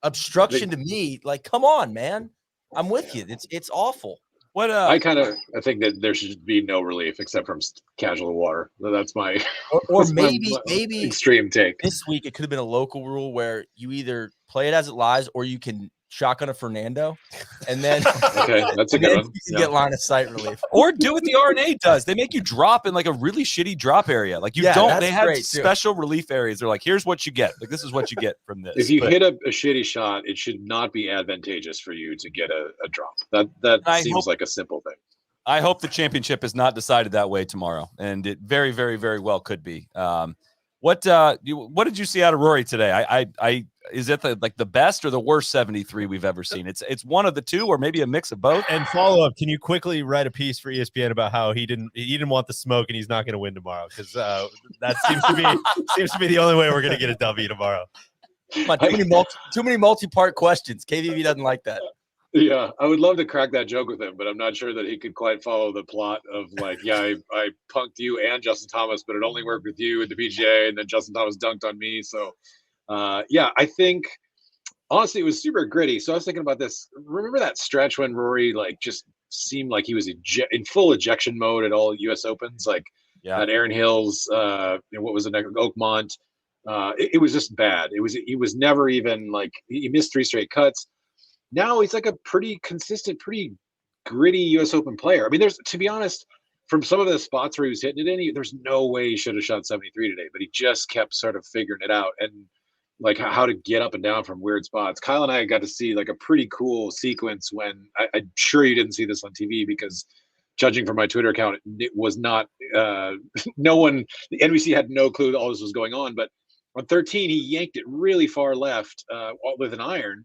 obstruction to me. Like, come on, man. I'm with you. It's awful. What I think that there should be no relief except from casual water. That's my or that's maybe extreme take. This week it could have been a local rule where you either play it as it lies or you can shotgun a Fernando, and then okay, that's a good one. You can get line of sight relief, or do what the RNA does. They make you drop in like a really shitty drop area. Like they have special relief areas. They're like, here's what you get. Like this is what you get from this. If you hit a shitty shot, it should not be advantageous for you to get a drop. That seems like a simple thing. I hope the championship is not decided that way tomorrow, and it very, very, very well could be. What did you see out of Rory today? Is it the best or the worst 73 we've ever seen? It's one of the two, or maybe a mix of both. And follow up, can you quickly write a piece for ESPN about how he didn't want the smoke and he's not going to win tomorrow? Because that seems to be the only way we're going to get a W tomorrow. Too many multi-part questions. KVV doesn't like that. Yeah, I would love to crack that joke with him, but I'm not sure that he could quite follow the plot of like, yeah, I punked you and Justin Thomas, but it only worked with you at the PGA, and then Justin Thomas dunked on me. So, yeah, I think honestly it was super gritty. So I was thinking about this. Remember that stretch when Rory like just seemed like he was in full ejection mode at all U.S. Opens, like at Erin Hills, what was it, Oakmont? It was just bad. He was never even like he missed 3 straight cuts. Now he's like a pretty consistent, pretty gritty U.S. Open player. I mean, to be honest, from some of the spots where he was hitting it in, there's no way he should have shot 73 today, but he just kept sort of figuring it out and like how to get up and down from weird spots. Kyle and I got to see like a pretty cool sequence when I'm sure you didn't see this on TV because judging from my Twitter account, it was not, no one, the NBC had no clue that all this was going on, but on 13, he yanked it really far left with an iron.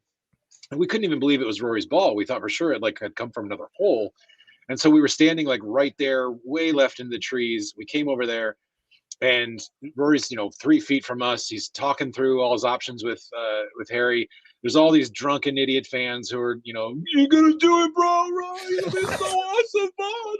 And we couldn't even believe it was Rory's ball. We thought for sure it had come from another hole. And so we were standing like right there, way left in the trees. We came over there and Rory's, 3 feet from us. He's talking through all his options with Harry. There's all these drunken idiot fans who are, you're going to do it, bro, Rory. It's so awesome, bud.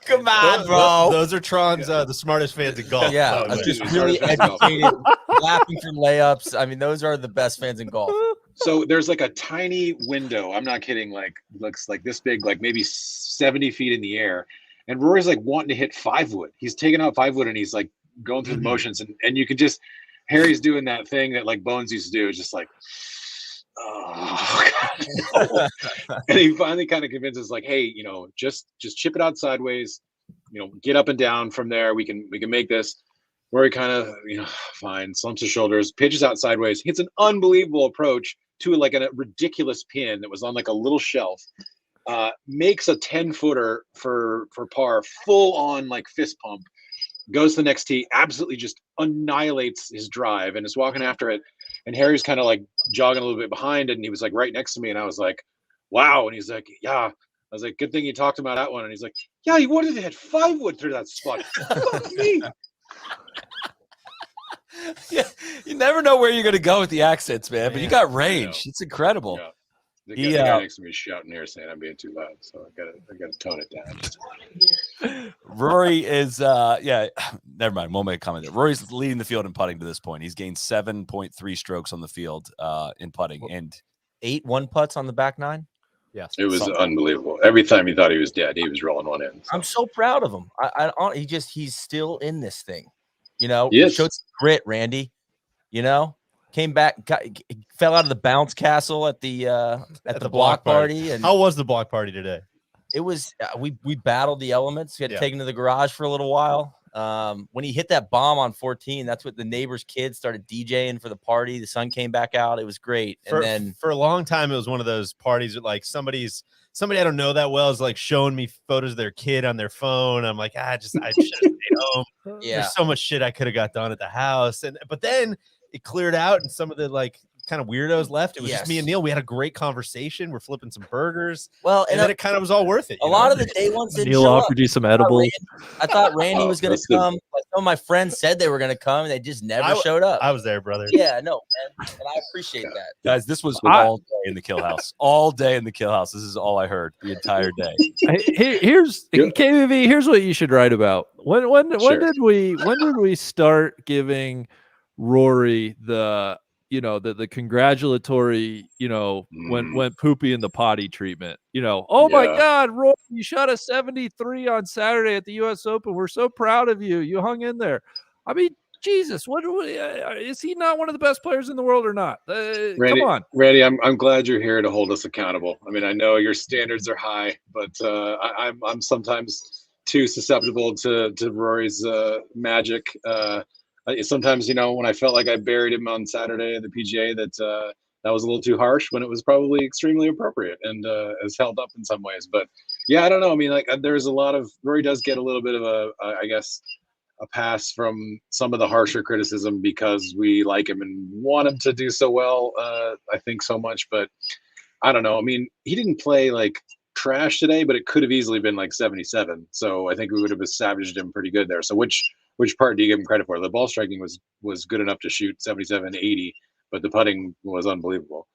Come on, bro. Those are Tron's the smartest fans in golf. Yeah, So, just really educated, laughing for layups. I mean, those are the best fans in golf. So there's like a tiny window. I'm not kidding. Like looks like this big, like maybe 70 feet in the air. And Rory's like wanting to hit 5-wood. He's taking out 5-wood and he's like going through the motions. And you can just, Harry's doing that thing that like Bones used to do. It's just like, oh, God, no. And he finally kind of convinces like, hey, just chip it out sideways, get up and down from there. We can make this. Rory kind of, fine, slumps his shoulders, pitches out sideways, hits an unbelievable approach to like a ridiculous pin that was on like a little shelf, makes a 10-footer for par, full on like fist pump, goes to the next tee, absolutely just annihilates his drive and is walking after it. And Harry's kind of like jogging a little bit behind it, and he was like right next to me, and I was like, wow. And he's like, yeah. I was like, good thing you talked about that one. And he's like, yeah, he wanted to hit 5-wood through that spot. Fuck me. Yeah, you never know where you're going to go with the accents, man. But you got range. It's incredible. Yeah. The guy next to me is shouting here saying I'm being too loud, so I gotta tone it down. Rory is never mind. Won't make a comment there. Rory's leading the field in putting to this point. He's gained 7.3 strokes on the field in putting and 8 1-putts on the back 9. Yes, it was unbelievable. Every time he thought he was dead, he was rolling one in. So. I'm so proud of him. He's still in this thing. He Yes. showed some grit, Randy. Came back, fell out of the bounce castle at the block party. And how was the block party today? It was we battled the elements. We had to take him to the garage for a little while. When he hit that bomb on 14, that's what the neighbor's kids started DJing for the party. The sun came back out. It was great. And then for a long time, it was one of those parties that like somebody I don't know that well is like showing me photos of their kid on their phone. I'm like, I should have stayed home. Yeah, there's so much shit I could have got done at the house. But then it cleared out and some of the like kind of weirdos left. It was just me and Neil. We had a great conversation. We're flipping some burgers. Well, and then it kind of was all worth it. A lot of the day ones didn't Neil show offered up. you some edibles. I thought Randy was going to come. Like, some of my friends said they were going to come, and they just never showed up. I was there, brother. Yeah, no, man, and I appreciate that. guys, this was all day in the kill house. All day in the kill house. This is all I heard the entire day. Here's KVV. Here's what you should write about. When did we start giving Rory the congratulatory, when poopy in the potty treatment, my God, Rory, you shot a 73 on Saturday at the US Open. We're so proud of you. You hung in there. I mean, Jesus, is he not one of the best players in the world or not? Randy, come on. Randy, I'm glad you're here to hold us accountable. I mean, I know your standards are high, but I'm sometimes too susceptible to Rory's magic. Sometimes, when I felt like I buried him on Saturday at the PGA, that was a little too harsh when it was probably extremely appropriate and has held up in some ways. But yeah, I don't know. I mean, like there's a lot of Rory does get a little bit of a pass from some of the harsher criticism because we like him and want him to do so well. I think so much, but I don't know. I mean, he didn't play like trash today, but it could have easily been like 77. So I think we would have savaged him pretty good there. So which part do you give him credit for? The ball striking was good enough to shoot 77, 80, but the putting was unbelievable.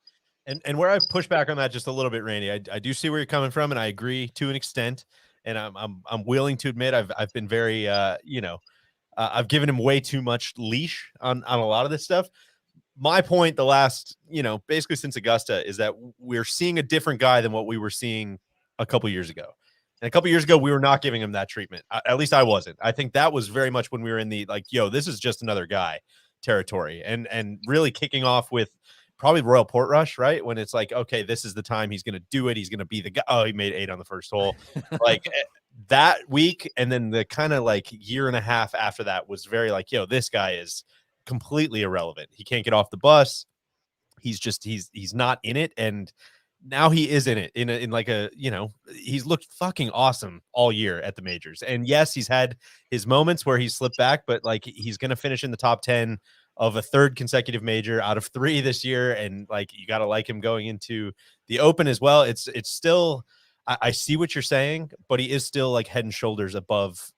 And where I push back on that just a little bit, Randy, I do see where you're coming from, and I agree to an extent. And I'm willing to admit I've been very I've given him way too much leash on a lot of this stuff. My point, the last basically since Augusta, is that we're seeing a different guy than what we were seeing a couple years ago. And a couple years ago, we were not giving him that treatment. At least I wasn't. I think that was very much when we were in the this is just another guy territory, and really kicking off with probably Royal Portrush, right? When it's like, okay, this is the time he's going to do it. He's going to be the guy. Oh, he made 8 on the first hole. that week and then the kind of like year and a half after that was very like, yo, this guy is completely irrelevant. He can't get off the bus. He's not in it. And now he is in it in like a, you know, he's looked fucking awesome all year at the majors. And yes, he's had his moments where he's slipped back, but like he's going to finish in the top 10 of a third consecutive major out of 3 this year. And like, you got to like him going into the Open as well. It's still, I see what you're saying, but he is still like head and shoulders above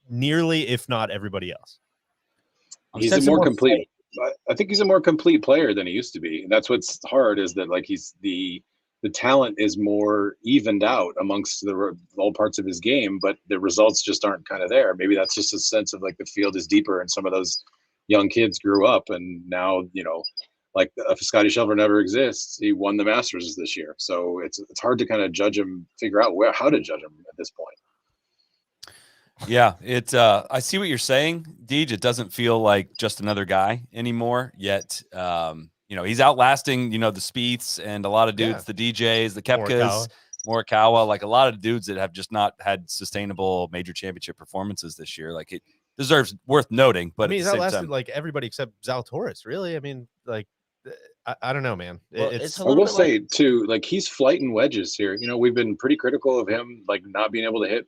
nearly, if not everybody else. He's a more complete. I think he's a more complete player than he used to be. And that's what's hard, is that like he's the talent is more evened out amongst all parts of his game, but the results just aren't kind of there. Maybe that's just a sense of like the field is deeper and some of those young kids grew up and now, you know, like if Scotty Scheffler never exists, he won the Masters this year. So it's hard to kind of judge him, figure out how to judge him at this point. Yeah, I see what you're saying, Deej. It doesn't feel like just another guy anymore. Yet, you know, he's outlasting, you know, the Spieths and a lot of dudes, the DJs, the Koepkas, Morikawa, like a lot of dudes that have just not had sustainable major championship performances this year. Like it deserves worth noting. But I mean, he's outlasted like everybody except Zalatoris. Really, I mean, like I don't know, man. Well, I will say too, like he's flighting wedges here. You know, we've been pretty critical of him, like not being able to hit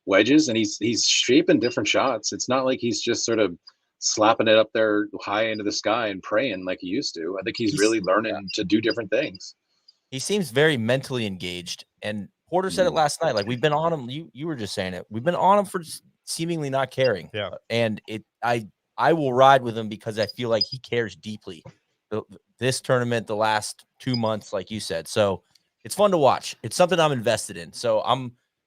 wedges, and he's shaping different shots. It's not like he's just sort of slapping it up there high into the sky and praying like he used to. I think he's really learning to do different things. He seems very mentally engaged, and Porter said it last night. Like we've been on him. You were just saying it. We've been on him for seemingly not caring. Yeah, and I will ride with him because I feel like he cares deeply. This tournament, the last 2 months, like you said. So it's fun to watch. It's something I'm invested in. So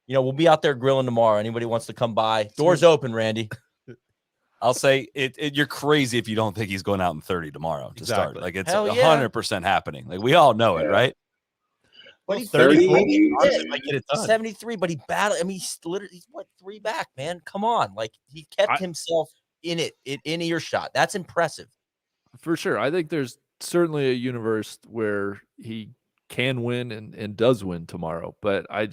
you know, we'll be out there grilling tomorrow. Anybody wants to come by? Doors open, Randy. I'll say you're crazy if you don't think he's going out in 30 tomorrow to start. Like it's 100% happening. Like we all know it, right? But he's 30, 73, but he battled. I mean, he's what, 3 back, man. Come on. Like he kept himself in earshot. That's impressive. For sure. I think there's certainly a universe where he can win and does win tomorrow. But I'm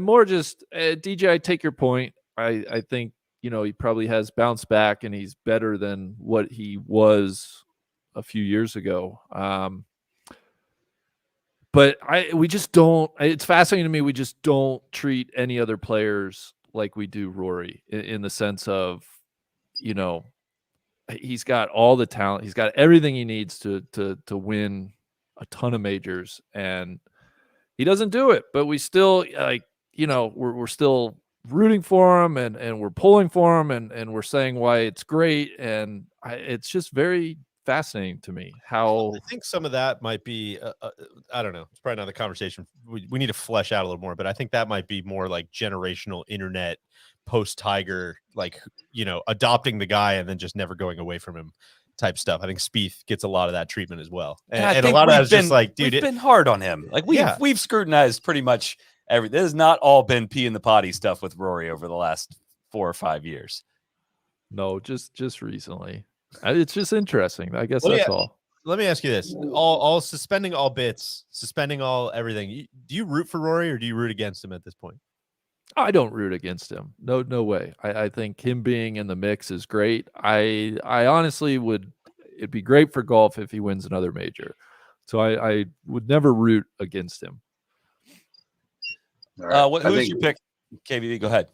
more just DJ. I take your point. I think, you know, he probably has bounced back and he's better than what he was a few years ago. But we just don't. It's fascinating to me. We just don't treat any other players like we do Rory in the sense of, you know, he's got all the talent. He's got everything he needs to win a ton of majors, and he doesn't do it. But we still, like, you know, we're still rooting for him and we're pulling for him and we're saying why it's great. And it's just very fascinating to me how I think some of that might be I don't know, it's probably another conversation we need to flesh out a little more, but I think that might be more like generational internet post Tiger, like, you know, adopting the guy and then just never going away from him type stuff. I think Spieth gets a lot of that treatment as well, and a lot of that is just like, dude, it's been hard on him. Like we've scrutinized pretty much everything. This has not all been pee in the potty stuff with Rory over the last 4 or 5 years. No, just recently. It's just interesting. I guess that's all. Let me ask you this: all suspending all bits, suspending all everything. Do you root for Rory or do you root against him at this point? I don't root against him. No way. I think him being in the mix is great. I honestly it'd be great for golf if he wins another major. So I would never root against him. Who's your pick? KVV, go ahead.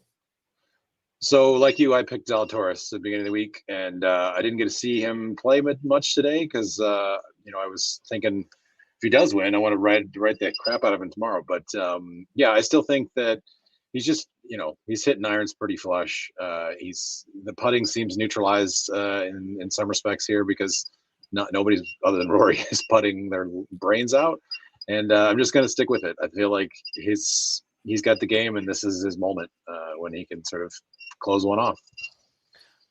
So, like you, I picked Zalatoris at the beginning of the week, and I didn't get to see him play much today because, you know, I was thinking if he does win, I want to write the crap out of him tomorrow. But, yeah, I still think that he's just, you know, he's hitting irons pretty flush. The putting seems neutralized in some respects here because nobody's other than Rory is putting their brains out. And I'm just going to stick with it. I feel like he's got the game, and this is his moment when he can sort of close one off.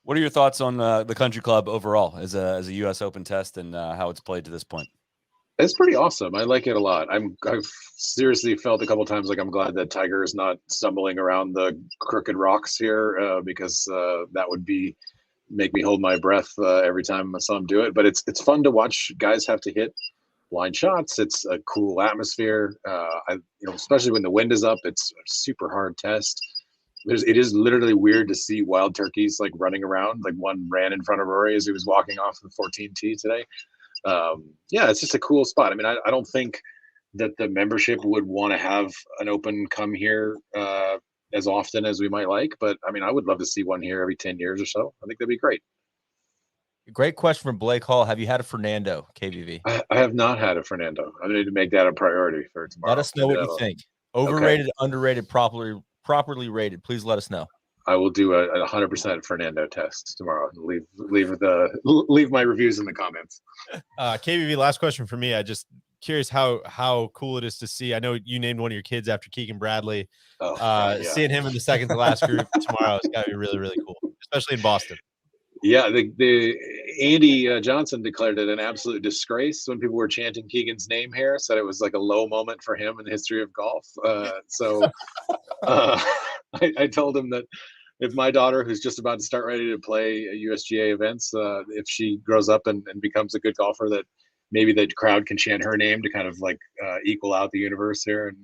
What are your thoughts on the Country Club overall as a U.S. Open test and how it's played to this point? It's pretty awesome. I like it a lot. I've seriously felt a couple times like I'm glad that Tiger is not stumbling around the crooked rocks here because that would make me hold my breath every time I saw him do it. But it's fun to watch guys have to hit blind shots. It's a cool atmosphere. Especially when the wind is up, it's a super hard test. It is literally weird to see wild turkeys like running around. Like one ran in front of Rory as he was walking off the 14 tee today. It's just a cool spot. I mean, I don't think that the membership would want to have an Open come here as often as we might like, but I mean, I would love to see one here every 10 years or so. I think that'd be great. Great question from Blake Hall. Have you had a Fernando, KVV? I have not had a Fernando. I need to make that a priority for tomorrow. Let us know what you think. Overrated, underrated, properly rated. Please let us know. I will do a 100% Fernando test tomorrow. Leave my reviews in the comments. KVV, last question for me. I just curious how cool it is to see. I know you named one of your kids after Keegan Bradley. Seeing him in the second to last group tomorrow is got to be really, really cool, especially in Boston. Yeah, the Andy Johnson declared it an absolute disgrace when people were chanting Keegan's name here. Said it was like a low moment for him in the history of golf. I told him that if my daughter, who's just about to start ready to play USGA events, if she grows up and becomes a good golfer, that maybe the crowd can chant her name to kind of like equal out the universe here and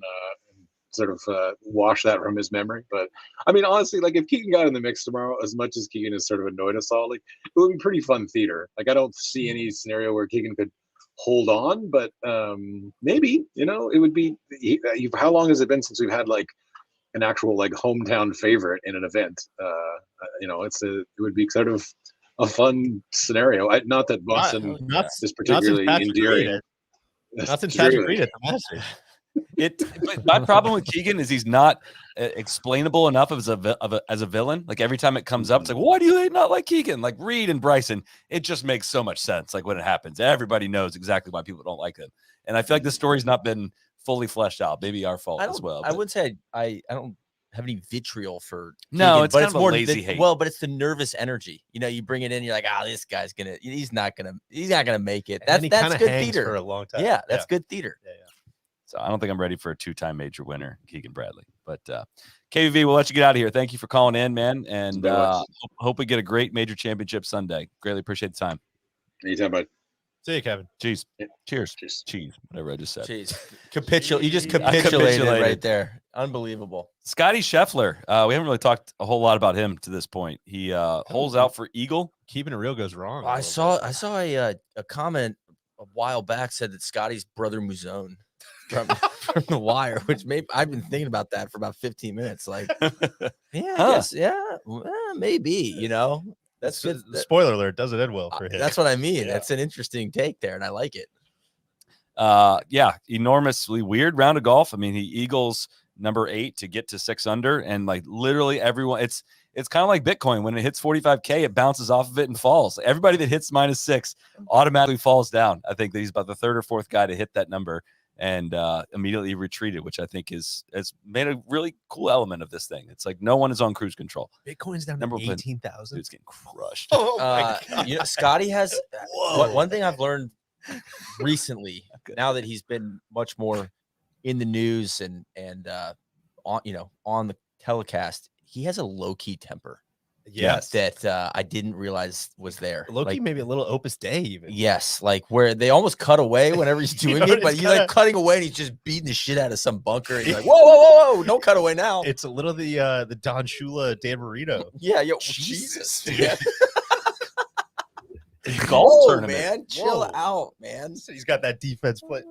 sort of wash that from his memory. But I mean, honestly, like if Keegan got in the mix tomorrow, as much as Keegan has sort of annoyed us all, like it would be pretty fun theater. Like I don't see any scenario where Keegan could hold on, but maybe, it would be, how long has it been since we've had like an actual like hometown favorite in an event? It would be sort of a fun scenario. Not that Boston is particularly endearing. Not since Patrick Reed at the Masters. But my problem with Keegan is he's not explainable enough as a villain. Like every time it comes up, it's like, why do you not like Keegan? Like Reed and Bryson, it just makes so much sense. Like when it happens, everybody knows exactly why people don't like him. And I feel like the story's not been fully fleshed out. Maybe our fault as well. I would say I don't have any vitriol for Keegan, no, it's but kind it's of more a lazy hate. Well, but it's the nervous energy. You bring it in, you're like, this guy's he's not gonna make it. That's good theater for a long time. Yeah, that's good theater. Yeah. So I don't think I'm ready for a 2-time major winner, Keegan Bradley. But KVV, we'll let you get out of here. Thank you for calling in, man. And hope we get a great major championship Sunday. Greatly appreciate the time. Anytime, bud. See you, Kevin. Cheers. Yeah. Cheers. Cheese. Whatever I just said. Jeez. You just capitulated right there. Unbelievable. Scotty Scheffler. We haven't really talked a whole lot about him to this point. He holes out for Eagle. Keeping it real goes wrong. I saw a comment a while back said that Scotty's brother Muzone from the Wire, which I've been thinking about that for about 15 minutes. Like, maybe, That's good. Spoiler alert, doesn't end well for him. That's what I mean. That's an interesting take there, and I like it. Enormously weird round of golf. I mean, he eagles number 8 to get to 6 under, and like literally everyone, it's kind of like Bitcoin. When it hits 45K, it bounces off of it and falls. Everybody that hits -6 automatically falls down. I think that he's about the 3rd or 4th guy to hit that number and immediately retreated, which I think has made a really cool element of this thing. It's like no one is on cruise control. Bitcoin's down to 18,000. Dude's getting crushed. Oh my God. Scotty has one thing I've learned recently, now that he's been much more in the news and on the telecast, he has a low-key temper. Yes. That I didn't realize was there. Low-key, maybe a little Opus Dei even. Yes, like where they almost cut away whenever he's doing it, but he's like cutting away and he's just beating the shit out of some bunker. And you're like, whoa, don't cut away now. It's a little the Don Shula Dan Marino. Yeah, Jesus. Yeah. Golf tournament, man. Chill out, man. He's got that defense play.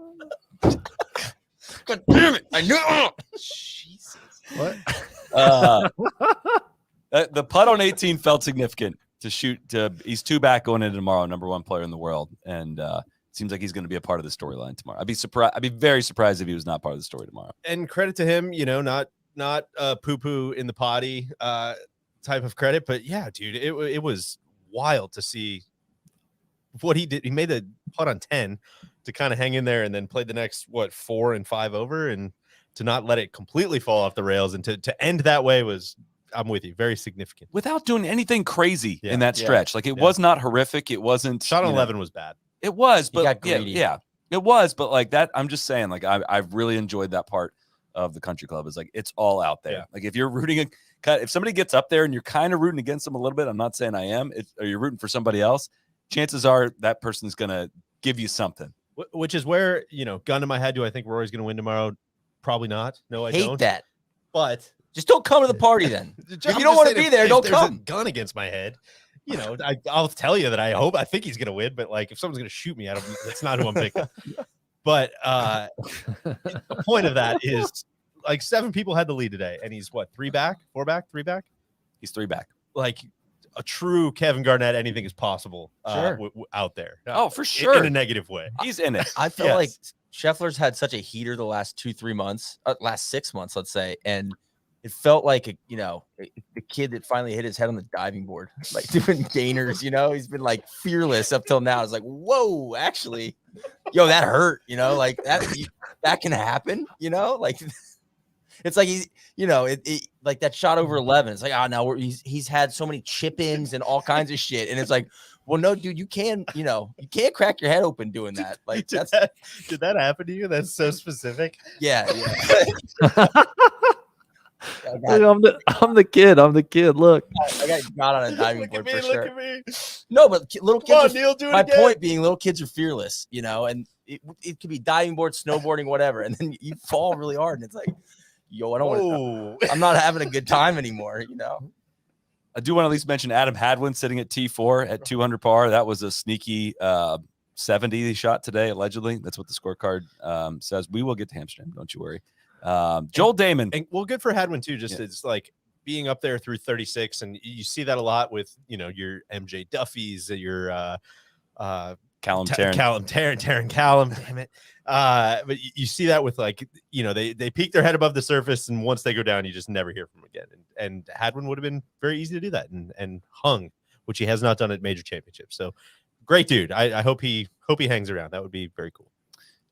God damn it. I knew. Jesus. What? The putt on 18 felt significant to shoot. He's 2 back going into tomorrow, number 1 player in the world, and it seems like he's going to be a part of the storyline tomorrow. I'd be surprised. I'd be very surprised if he was not part of the story tomorrow. And credit to him, not poo-poo in the potty type of credit, but yeah, dude, it was wild to see what he did. He made a putt on 10 to kind of hang in there, and then played the next 4 and 5 over, and to not let it completely fall off the rails, and to end that way was. I'm with you. Very significant. Without doing anything crazy in that stretch. Like it was not horrific. It wasn't. Shot on 11 was bad. It was, but yeah, it was. But like that, I'm just saying, like I've really enjoyed that part of the country club. Is like it's all out there. Yeah. Like if you're rooting, if somebody gets up there and you're kind of rooting against them a little bit, I'm not saying I am. Or you're rooting for somebody else. Chances are that person's gonna give you something. Which is where, gun to my head, do I think Rory's going to win tomorrow? Probably not. No, I Hate don't. that. But just don't come to the party then. If I'm you don't just want to saying, be there, don't there's a come. gun against my head. I'll tell you that I think he's going to win, but like if someone's going to shoot me, that's not who I'm picking. But the point of that is like 7 people had the lead today, and he's what, 3 back, 4 back, 3 back? He's 3 back. Like a true Kevin Garnett, anything is possible Sure. out there. Oh, for sure. In a negative way. He's in it. I feel Yes. like Scheffler's had such a heater the last 2-3 months, last 6 months, let's say, and it felt like the kid that finally hit his head on the diving board, like doing gainers. He's been like fearless up till now. It's like, whoa, actually, that hurt. Like that can happen. Like it's like he's, like that shot over 11. It's like, now he's had so many chip-ins and all kinds of shit, and it's like, well, no, dude, you can't crack your head open doing that. Like, did that happen to you? That's so specific. Yeah. Dude, I'm the kid. Look, I got on a diving board for sure. Look at me. No, but little Come on, kids. Neil, do it My again. point being, little kids are fearless, and it could be diving board, snowboarding, whatever, and then you fall really hard, and it's like, I don't want to. I'm not having a good time anymore. I do want to at least mention Adam Hadwin sitting at T4 at 200 par. That was a sneaky 70 he shot today, allegedly. That's what the scorecard says. We will get to hamstring, don't you worry. Joel Damon. And well, good for Hadwin too. Just it's like being up there through 36, and you see that a lot with your MJ Duffys, your Callum Tarrant. Tarrant Callum. Damn it. But you see that with like they peak their head above the surface, and once they go down, you just never hear from them again. And Hadwin would have been very easy to do that, and hung, which he has not done at major championships. So great dude. I hope he hangs around. That would be very cool.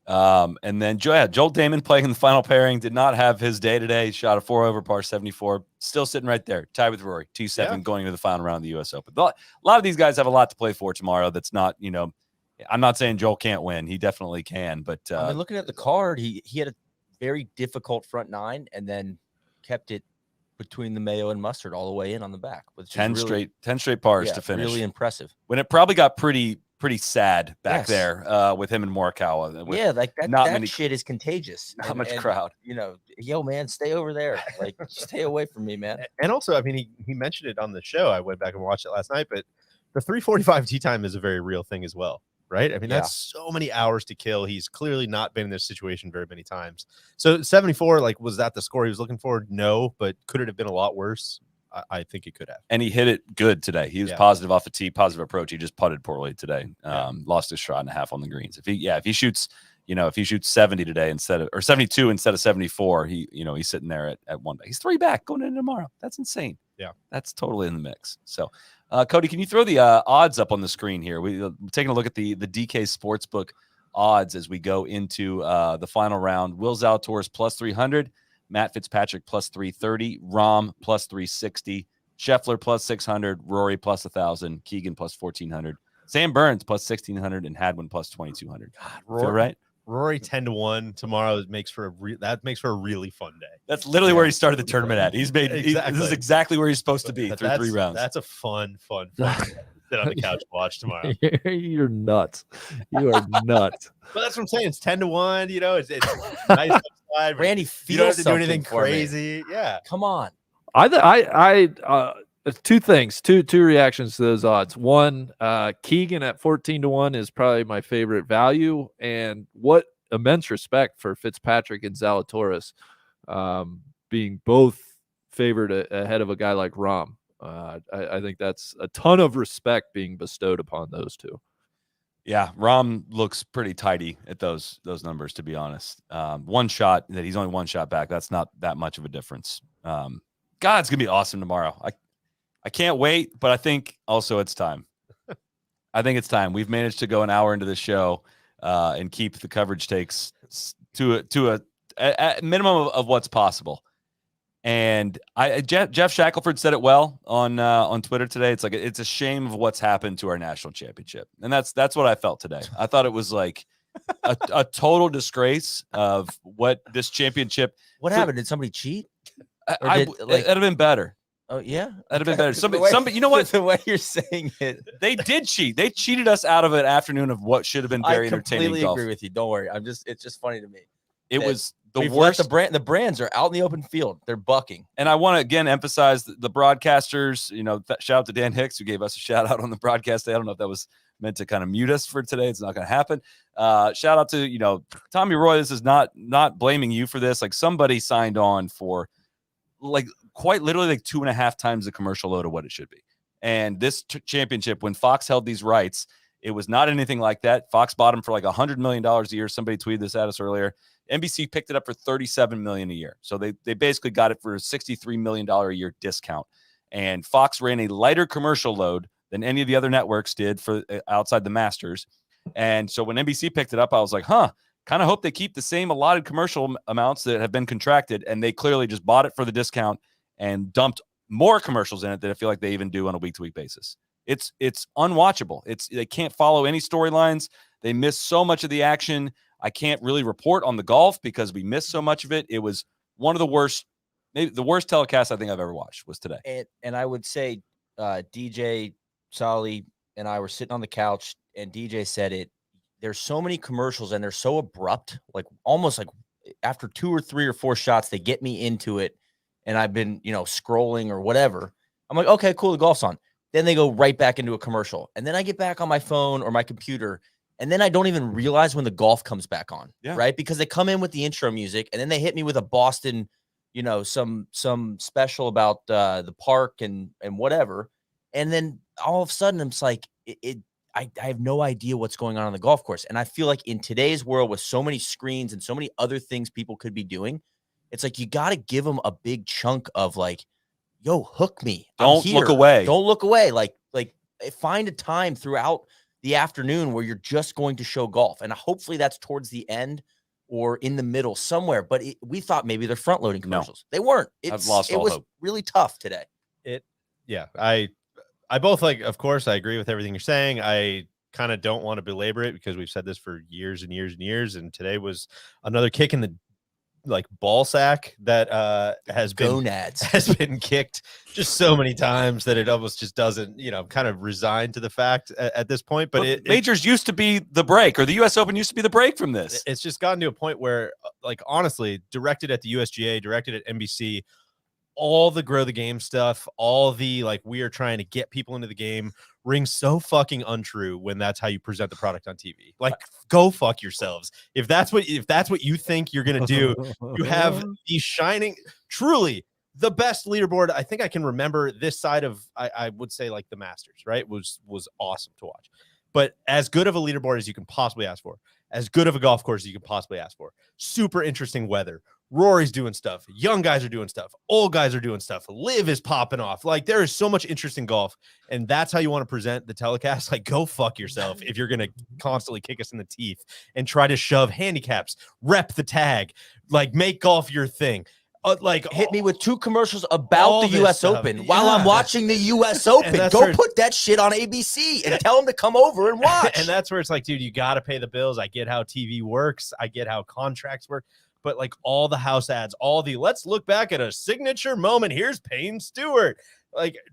And then Joel Damon playing in the final pairing did not have his day today. He shot a 4 over par 74, still sitting right there, tied with Rory, T7 going to the final round of the U.S. Open. A lot of these guys have a lot to play for tomorrow. That's not, I'm not saying Joel can't win. He definitely can, but looking at the card, he had a very difficult front 9 and then kept it between the mayo and mustard all the way in on the back with 10 straight pars to finish. Really impressive. When it probably got pretty sad back there with him and Morikawa. Like that shit is contagious. Not much crowd. Yo, man, stay over there. Like, stay away from me, man. And also, I mean, he mentioned it on the show. I went back and watched it last night, but the 3:45 tee time is a very real thing as well, right? I mean, that's so many hours to kill. He's clearly not been in this situation very many times. So 74, like, was that the score he was looking for? No, but could it have been a lot worse? I think it could have. And he hit it good today. He was positive off the tee, positive approach. He just putted poorly today. Lost his shot and a half on the greens. If he shoots, if he shoots 70 today or 72 instead of 74, he's sitting there at 1 back. He's 3 back going into tomorrow. That's insane. Yeah. That's totally in the mix. So, Cody, can you throw the odds up on the screen here? We're taking a look at the DK Sportsbook odds as we go into the final round. Will Zalatoris plus 300. Matt Fitzpatrick plus 330, Rahm plus 360, Scheffler plus 600, Rory plus 1,000, Keegan plus 1,400, Sam Burns plus 1,600, and Hadwin plus 2,200. God, Feel right? Rory 10-1 tomorrow makes for a really fun day. That's literally where he started the tournament at. This is exactly where he's supposed to be through 3 rounds. That's a fun day. Sit on the couch and watch tomorrow. You're nuts. You are nuts. But that's what I'm saying. It's 10-1. It's nice upside. Randy, you don't have to do something anything for me. crazy. Yeah, Come on. I two things, two reactions to those odds. One, Keegan at 14-1 is probably my favorite value, and what immense respect for Fitzpatrick and Zalatoris, being both favored ahead of a guy like Rahm. I think that's a ton of respect being bestowed upon those two. Yeah, Rahm looks pretty tidy at those numbers, to be honest. One shot that he's only 1 shot back. That's not that much of a difference. God, it's gonna be awesome tomorrow. I can't wait, but I think also it's time. I think it's time. We've managed to go an hour into the show and keep the coverage takes to a minimum of what's possible. And Jeff Shackelford said it well on Twitter today. It's like it's a shame of what's happened to our national championship, and that's what I felt today. I thought it was like a total disgrace of what this championship. What happened? Did somebody cheat? It'd have been better. Oh yeah, That'd have been better. The way- Somebody, you know what? The way you're saying it, They did cheat. They cheated us out of an afternoon of what should have been very I entertaining completely golf. agree with you. Don't worry. It's just funny to me. It that was the We've let worst. the brands are out in the open field. They're bucking. And I want to again emphasize the broadcasters. Shout out to Dan Hicks who gave us a shout out on the broadcast day. I don't know if that was meant to kind of mute us for today. It's not going to happen. Shout out to Tommy Roy. This is not blaming you for this. Like somebody signed on for like quite literally like 2.5 times the commercial load of what it should be. And this championship, when Fox held these rights, it was not anything like that. Fox bought them for like $100 million a year. Somebody tweeted this at us earlier. NBC picked it up for $37 million a year. So they basically got it for a $63 million a year discount. And Fox ran a lighter commercial load than any of the other networks did for outside the Masters. And so when NBC picked it up, I was like, kind of hope they keep the same allotted commercial amounts that have been contracted. And they clearly just bought it for the discount and dumped more commercials in it than I feel like they even do on a week-to-week basis. It's unwatchable. They can't follow any storylines. They miss so much of the action. I can't really report on the golf because we missed so much of it. It was one of the worst, maybe the worst telecast I think I've ever watched was today. And I would say DJ, Solly, and I were sitting on the couch, and DJ said it. There's so many commercials, and they're so abrupt, like almost like after 2 or 3 or 4 shots, they get me into it, and I've been, scrolling or whatever. I'm like, okay, cool, the golf's on. Then they go right back into a commercial, and then I get back on my phone or my computer, and then I don't even realize when the golf comes back on, right? Because they come in with the intro music, and then they hit me with a Boston, some special about the park and whatever, and then all of a sudden, I'm just like, I have no idea what's going on the golf course. And I feel like in today's world with so many screens and so many other things people could be doing, it's like you got to give them a big chunk of like, yo, hook me. Don't look away. Don't look away. Like find a time throughout the afternoon where you're just going to show golf. And hopefully that's towards the end or in the middle somewhere. But we thought maybe they're front loading commercials. No. They weren't. I've lost all was hope. Really tough today. I both of course, I agree with everything you're saying. I kind of don't want to belabor it because we've said this for years and years and years. And today was another kick in the ball sack that has been kicked just so many times that it almost just doesn't, kind of resigned to the fact at this point. But majors used to be the break, or the US Open used to be the break from this. It's just gotten to a point where, honestly, directed at the USGA, directed at NBC, all the grow the game stuff, all the we are trying to get people into the game rings so fucking untrue when that's how you present the product on TV. Go fuck yourselves. If that's what you think you're gonna do, you have the shining, truly the best leaderboard I think I can remember this side of I would say the Masters, right? Was awesome to watch. But as good of a leaderboard as you can possibly ask for, as good of a golf course as you can possibly ask for. Super interesting weather. Rory's doing stuff. Young guys are doing stuff. Old guys are doing stuff. Liv is popping off. There is so much interest in golf. And that's how you want to present the telecast. Go fuck yourself if you're going to constantly kick us in the teeth and try to shove handicaps, rep the tag, make golf your thing. Hit me with 2 commercials about the U.S. Open while I'm watching the U.S. Open. Go put that shit on ABC and tell them to come over and watch. And that's where it's dude, you got to pay the bills. I get how TV works. I get how contracts work. But all the house ads, all the let's look back at a signature moment. Here's Payne Stewart.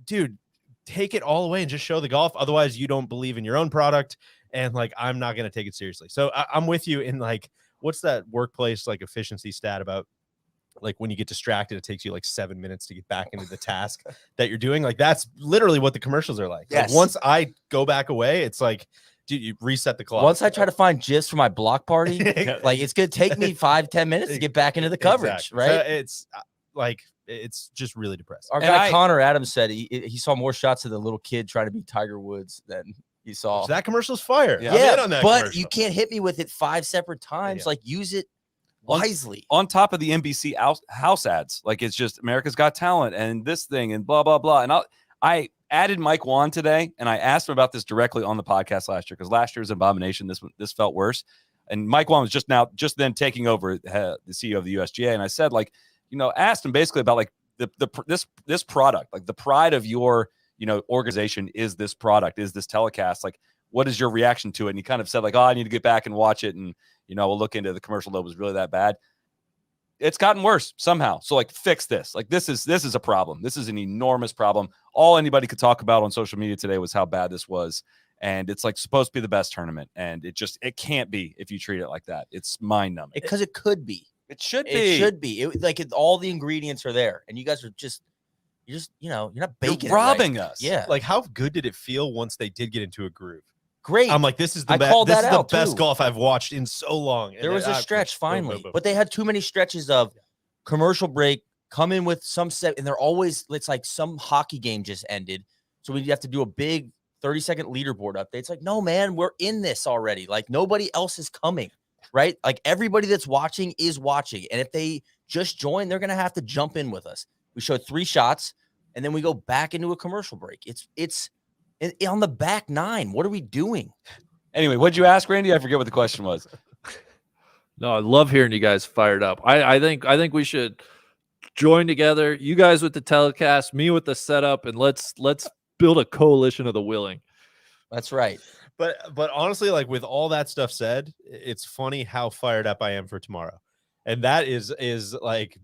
Dude, take it all away and just show the golf. Otherwise, you don't believe in your own product. And I'm not going to take it seriously. So I'm with you in what's that workplace efficiency stat about? When you get distracted, it takes you 7 minutes to get back into the task that you're doing. That's literally what the commercials are like. Yes. Once I go back away, it's dude, you reset the clock. Once I try to find gifs for my block party, it's going to take me 5-10 minutes to get back into the coverage, right? So it's just really depressing. Our guy Connor Adams said he saw more shots of the little kid trying to be Tiger Woods than he saw. So that commercial's fire. Yeah, but you can't hit me with it 5 separate times. Use it wisely. On top of the NBC house ads, it's just America's Got Talent and this thing and blah, blah, blah. And I added Mike Wan today, and I asked him about this directly on the podcast last year because last year's abomination. This felt worse. And Mike Wan was just then taking over the CEO of the USGA. And I said, asked him basically about this product, the pride of your, organization is this product, is this telecast. What is your reaction to it? And he kind of said I need to get back and watch it. And, we'll look into the commercial that was really that bad. it's gotten worse somehow. So like fix this. Like this is a problem. This is an enormous problem. All anybody could talk about on social media today was how bad this was. And it's like supposed to be the best tournament. And it can't be if you treat it like that. It's mind numbing. Because it could be. It should be. It should be. All the ingredients are there. And you guys are you're not baking. You're robbing it right. us. Yeah. Like, how good did it feel once they did get into a groove? Great. I'm like, this is the best golf I've watched in so long. And there was a stretch finally, but they had too many stretches of commercial break, come in with some set, and they're always, it's like some hockey game just ended. So we have to do a big 30-second leaderboard update. It's like, no, man, we're in this already. Like nobody else is coming, right? Like everybody that's watching is watching. And if they just join, they're going to have to jump in with us. We showed 3 shots and then we go back into a commercial break. It's on the back 9. What are we doing? Anyway, what'd you ask, Randy? I forget what the question was. No, I love hearing you guys fired up. I think we should join together. You guys with the telecast, me with the setup, and let's build a coalition of the willing. That's right. But honestly, like with all that stuff said, it's funny how fired up I am for tomorrow. And that is like,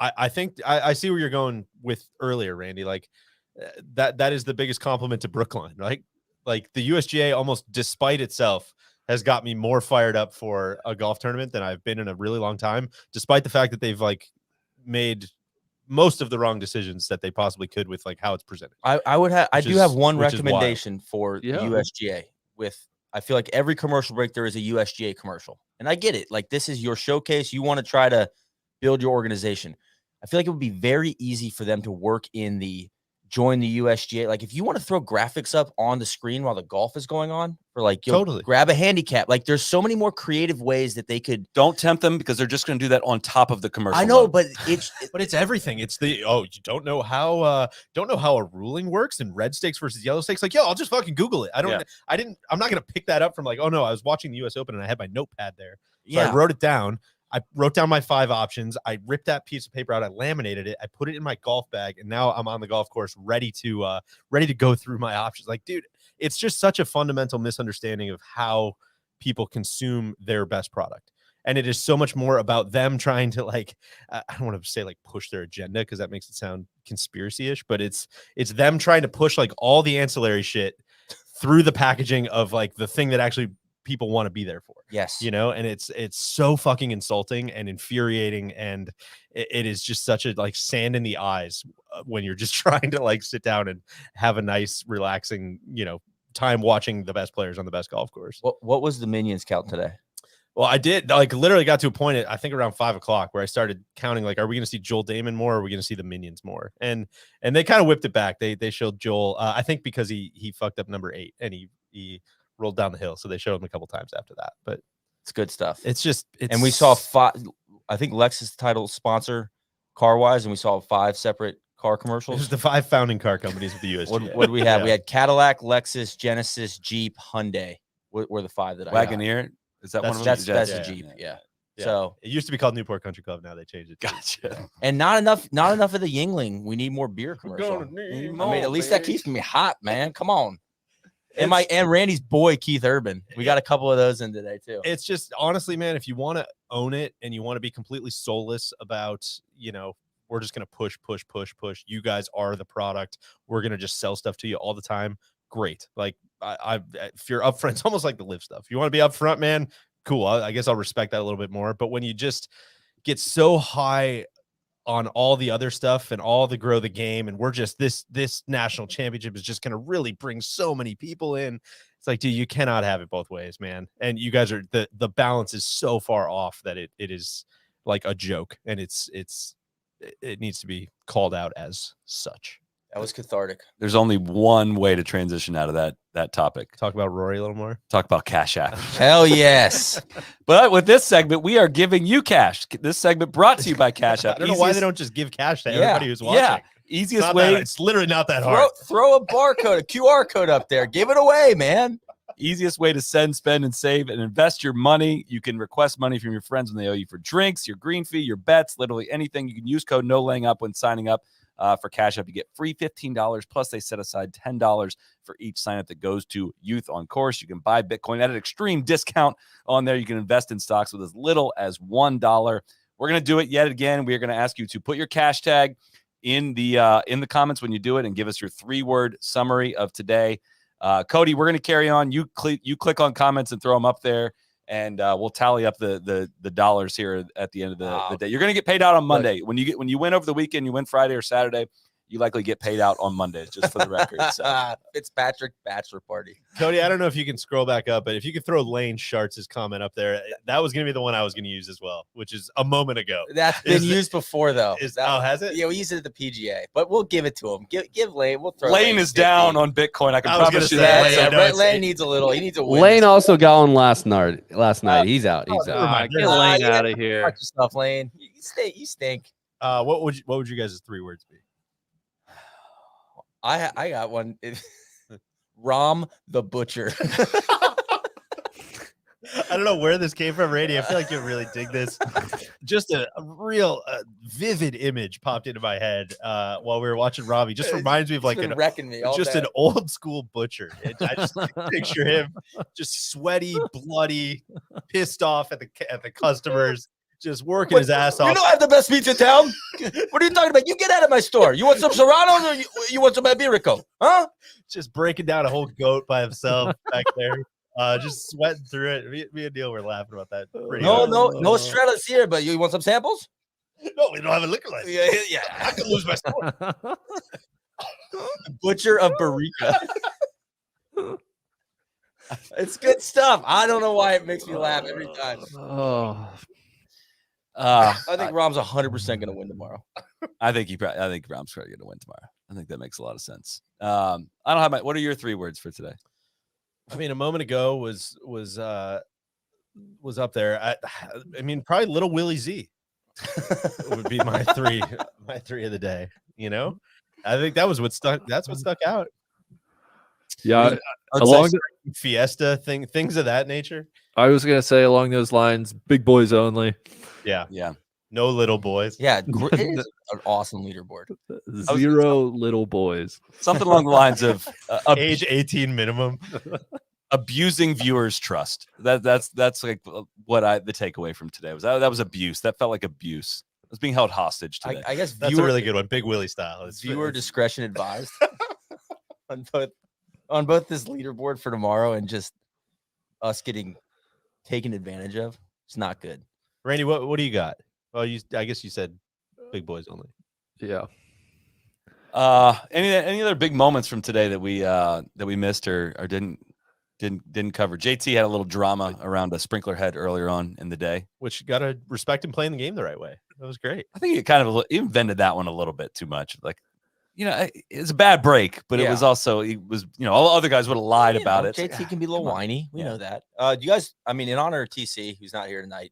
I think I see where you're going with earlier, Randy. Like that is the biggest compliment to Brookline, right? Like the USGA, almost despite itself, has got me more fired up for a golf tournament than I've been in a really long time, despite the fact that they've like made most of the wrong decisions that they possibly could with like how it's presented. I do have one recommendation for the USGA. I feel like every commercial break there is a USGA commercial, and I get it. Like this is your showcase. You want to try to build your organization. I feel like it would be very easy for them to work in the join the USGA. Like if you want to throw graphics up on the screen while the golf is going on, or like totally grab a handicap. Like there's so many more creative ways that they could. Don't tempt them because they're just going to do that on top of the commercial. I know, mode. but it's everything. It's the you don't know how a ruling works in red stakes versus yellow stakes. Like, yo, I'll just fucking Google it. I'm not gonna pick that up from like, oh no, I was watching the US Open and I had my notepad there. So I wrote it down. I wrote down my 5 options. I ripped that piece of paper out. I laminated it. I put it in my golf bag, and now I'm on the golf course, ready to go through my options. Like, dude, it's just such a fundamental misunderstanding of how people consume their best product, and it is so much more about them trying to like, I don't want to say like push their agenda because that makes it sound conspiracy-ish, but it's them trying to push like all the ancillary shit through the packaging of like the thing that actually people want to be there for. Yes. And it's so fucking insulting and infuriating, and it is just such a like sand in the eyes when you're just trying to like sit down and have a nice relaxing time watching the best players on the best golf course. What was the Minions count today? Well, I did like literally got to a point at I think around 5 o'clock where I started counting like, are we going to see Joel Damon more? Or are we going to see the Minions more? And they kind of whipped it back. They showed Joel, I think because he fucked up number 8 and he rolled down the hill, so they showed him a couple times after that. But it's good stuff. And we saw 5. I think Lexus title sponsor CarWise, and we saw 5 separate car commercials. It was the 5 founding car companies of the USGA. What did we have? Yeah. We had Cadillac, Lexus, Genesis, Jeep, Hyundai. Were the 5 that Wagoneer? Is that one of them? That's a Jeep. Yeah. So it used to be called Newport Country Club. Now they changed it. Gotcha. And not enough of the Yingling. We need more beer commercial. At least that keeps me hot, man. Come on. And Randy's boy Keith Urban. We got a couple of those in today too. It's just honestly, man, if you want to own it and you want to be completely soulless about, we're just gonna push. You guys are the product. We're gonna just sell stuff to you all the time. Great. Like if you're upfront, it's almost like the live stuff. You want to be upfront, man. Cool. I guess I'll respect that a little bit more. But when you just get so high on all the other stuff and all the grow the game, and we're just this national championship is just going to really bring so many people in. It's like, dude, you cannot have it both ways, man. And you guys are the balance is so far off that it is like a joke, and it needs to be called out as such. That was cathartic. There's only one way to transition out of that topic. Talk about Rory a little more. Talk about Cash App. Hell yes. But with this segment, we are giving you cash. This segment brought to you by Cash App. I don't know why they don't just give cash to everybody who's watching. Yeah. Easiest way. It's literally not that hard. Throw a barcode, a QR code up there. Give it away, man. Easiest way to send, spend, and save and invest your money. You can request money from your friends when they owe you for drinks, your green fee, your bets, literally anything. You can use code No Laying Up when signing up. For Cash App, you get free $15, plus they set aside $10 for each sign up that goes to Youth on Course. You can buy Bitcoin at an extreme discount on there. You can invest in stocks with as little as $1. We're going to do it yet again. We are going to ask you to put your cash tag in the comments when you do it and give us your 3-word summary of today. Cody, we're going to carry on. You click on comments and throw them up there, and we'll tally up the dollars here at the end of the day. You're going to get paid out on Monday. When you win over the weekend, you win Friday or Saturday, you likely get paid out on Mondays, just for the record. So. Fitzpatrick bachelor party. Cody, I don't know if you can scroll back up, but if you could throw Lane Sharts' comment up there, that was going to be the one I was going to use as well, which is a moment ago. That's been used before, though. Has it? Yeah, we used it at the PGA, but we'll give it to him. Give Lane. We'll throw Lane is down on Bitcoin. I can promise you that. that. Lane needs a little. He needs a win. Lane also got on last night. He's out. Get Lane out of here. Watch yourself, Lane. You stink. What would you guys' 3 words be? I got one. Rom the Butcher. I don't know where this came from, Randy. I feel like you'll really dig this. Just a real vivid image popped into my head while we were watching Robbie. Just reminds me of like an old school butcher. I just picture him just sweaty, bloody, pissed off at the customers. Just working his ass off. You know I have the best meats in town. What are you talking about? You get out of my store. You want some Serranos or you want some Iberico? Huh? Just breaking down a whole goat by himself back there. Just sweating through it. Me and Neil were laughing about that. No Estrellas here, but you want some samples? No, we don't have a liquor license. Yeah. I could lose my store. Butcher of Barica. It's good stuff. I don't know why it makes me laugh every time. I think Rom's 100% going to win tomorrow. I think Rom's probably going to win tomorrow. I think that makes a lot of sense. I don't have what are your 3 words for today? I mean, a moment ago was up there. I mean, probably Little Willie Z would be my 3 of the day. You know, I think that was what stuck. That's what stuck out. Yeah, along Fiesta things of that nature. I was gonna say along those lines, big boys only. Yeah. No little boys. Yeah, it is an awesome leaderboard. 0 little boys. Something along the lines of age 18 minimum. Abusing viewers' trust. That's like what the takeaway from today was. That was abuse. That felt like abuse. I was being held hostage today. I guess that's a really good one. Big Willie style. Viewer discretion advised on both this leaderboard for tomorrow and just us getting taken advantage of. It's not good. Randy, what do you got? Well, I guess you said big boys only. Yeah. Any other big moments from today that we missed or didn't cover? JT had a little drama around a sprinkler head earlier on in the day, which you gotta respect him playing the game the right way. That was great. I think he kind of invented that one a little bit too much. Like, it's a bad break, but it was also all other guys would have lied about it. JT can be a little whiny. We know that. You guys, I mean, in honor of TC, who's not here tonight,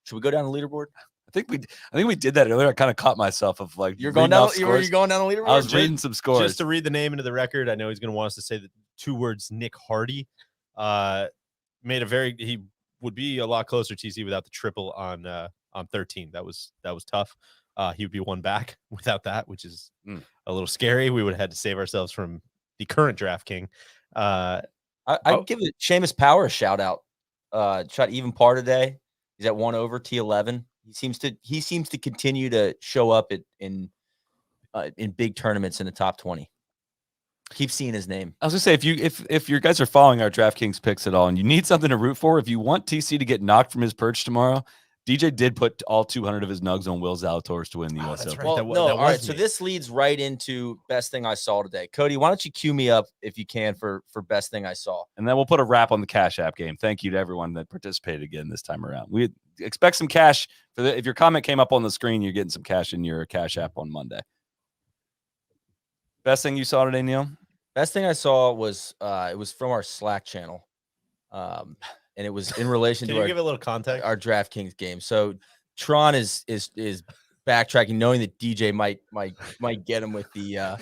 should we go down the leaderboard? I think we did that earlier. I kind of caught myugh of like you're going down. Were you going down the leaderboard? I was reading some scores just to read the name into the record. I know he's going to want us to say the 2 words. Nick Hardy he would be a lot closer to TC without the triple on 13. That was tough. He would be 1 back without that, which is a little scary. We would have had to save ourselves from the current draft king. I'd give it Seamus Power a shout out. Shot even par today. He's at 1 over T11. He seems to continue to show up in big tournaments in the top 20. Keep seeing his name. I was gonna say if your guys are following our DraftKings picks at all and you need something to root for, if you want TC to get knocked from his perch tomorrow, DJ did put all 200 of his nugs on Will Zalatoris to win the US Open. Right. All right. So this leads right into best thing I saw today. Cody, why don't you cue me up if you can for best thing I saw? And then we'll put a wrap on the Cash App game. Thank you to everyone that participated again this time around. We expect some cash if your comment came up on the screen, you're getting some cash in your Cash App on Monday. Best thing you saw today, Neil? Best thing I saw was it was from our Slack channel. And it was in relation to give a little context? Our DraftKings game. So Tron is backtracking, knowing that DJ might get him with the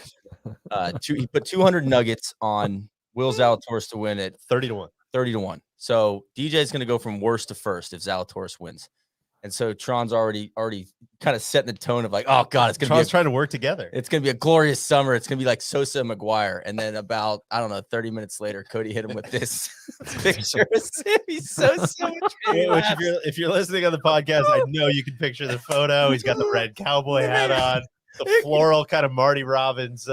he put 200 nuggets on Will Zalatoris to win at 30 to 1. 30 to 1. So DJ is going to go from worst to first if Zalatoris wins. And so Tron's already kind of setting the tone of like, oh God, it's gonna Tron's be trying to work together. it's gonna be a glorious summer. It's gonna be like Sosa and McGuire. And then about, I don't know, 30 minutes later, Cody hit him with this picture of Sammy Sosa. Which if you're listening on the podcast, I know you can picture the photo. He's got the red cowboy hat on, the floral kind of Marty Robbins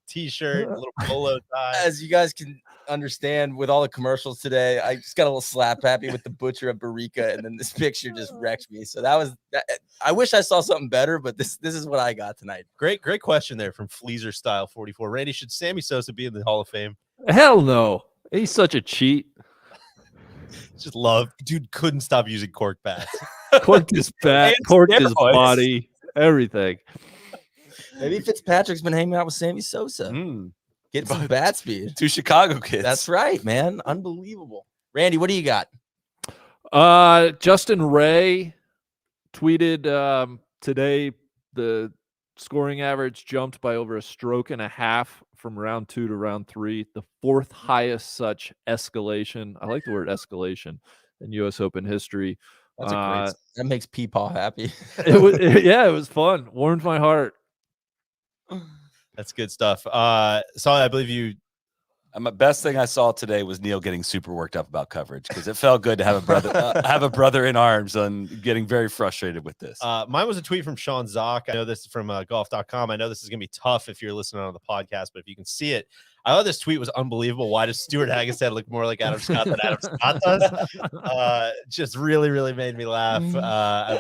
t-shirt, little polo tie. As you guys can understand, with all the commercials today, I just got a little slap happy with the butcher of Barica, and then this picture just wrecked me. So that. I wish I saw something better, but this is what I got tonight. Great question there from Fleaser Style 44. Randy, should Sammy Sosa be in the Hall of Fame? Hell no. He's such a cheat. Just love, dude couldn't stop using cork bats. Corked his bat, And corked his steroids. body, everything. Maybe Fitzpatrick's been hanging out with Sammy Sosa. Get some bat speed. 2 Chicago kids. That's right, man. Unbelievable. Randy, what do you got? Justin Ray tweeted today the scoring average jumped by over a stroke and a half from round 2 to round 3, the 4th highest such escalation. I like the word escalation in U.S. Open history. That's a great. That makes Peepaw happy. It was fun. Warmed my heart. That's good stuff. So I believe you. My best thing I saw today was Neil getting super worked up about coverage because it felt good to have a brother in arms and getting very frustrated with this. Mine was a tweet from Sean Zock. I know this is from golf.com. I know this is going to be tough if you're listening on the podcast, but if you can see it, I thought this tweet was unbelievable. Why does Stuart Hagestad look more like Adam Scott than Adam Scott does? Just really, really made me laugh.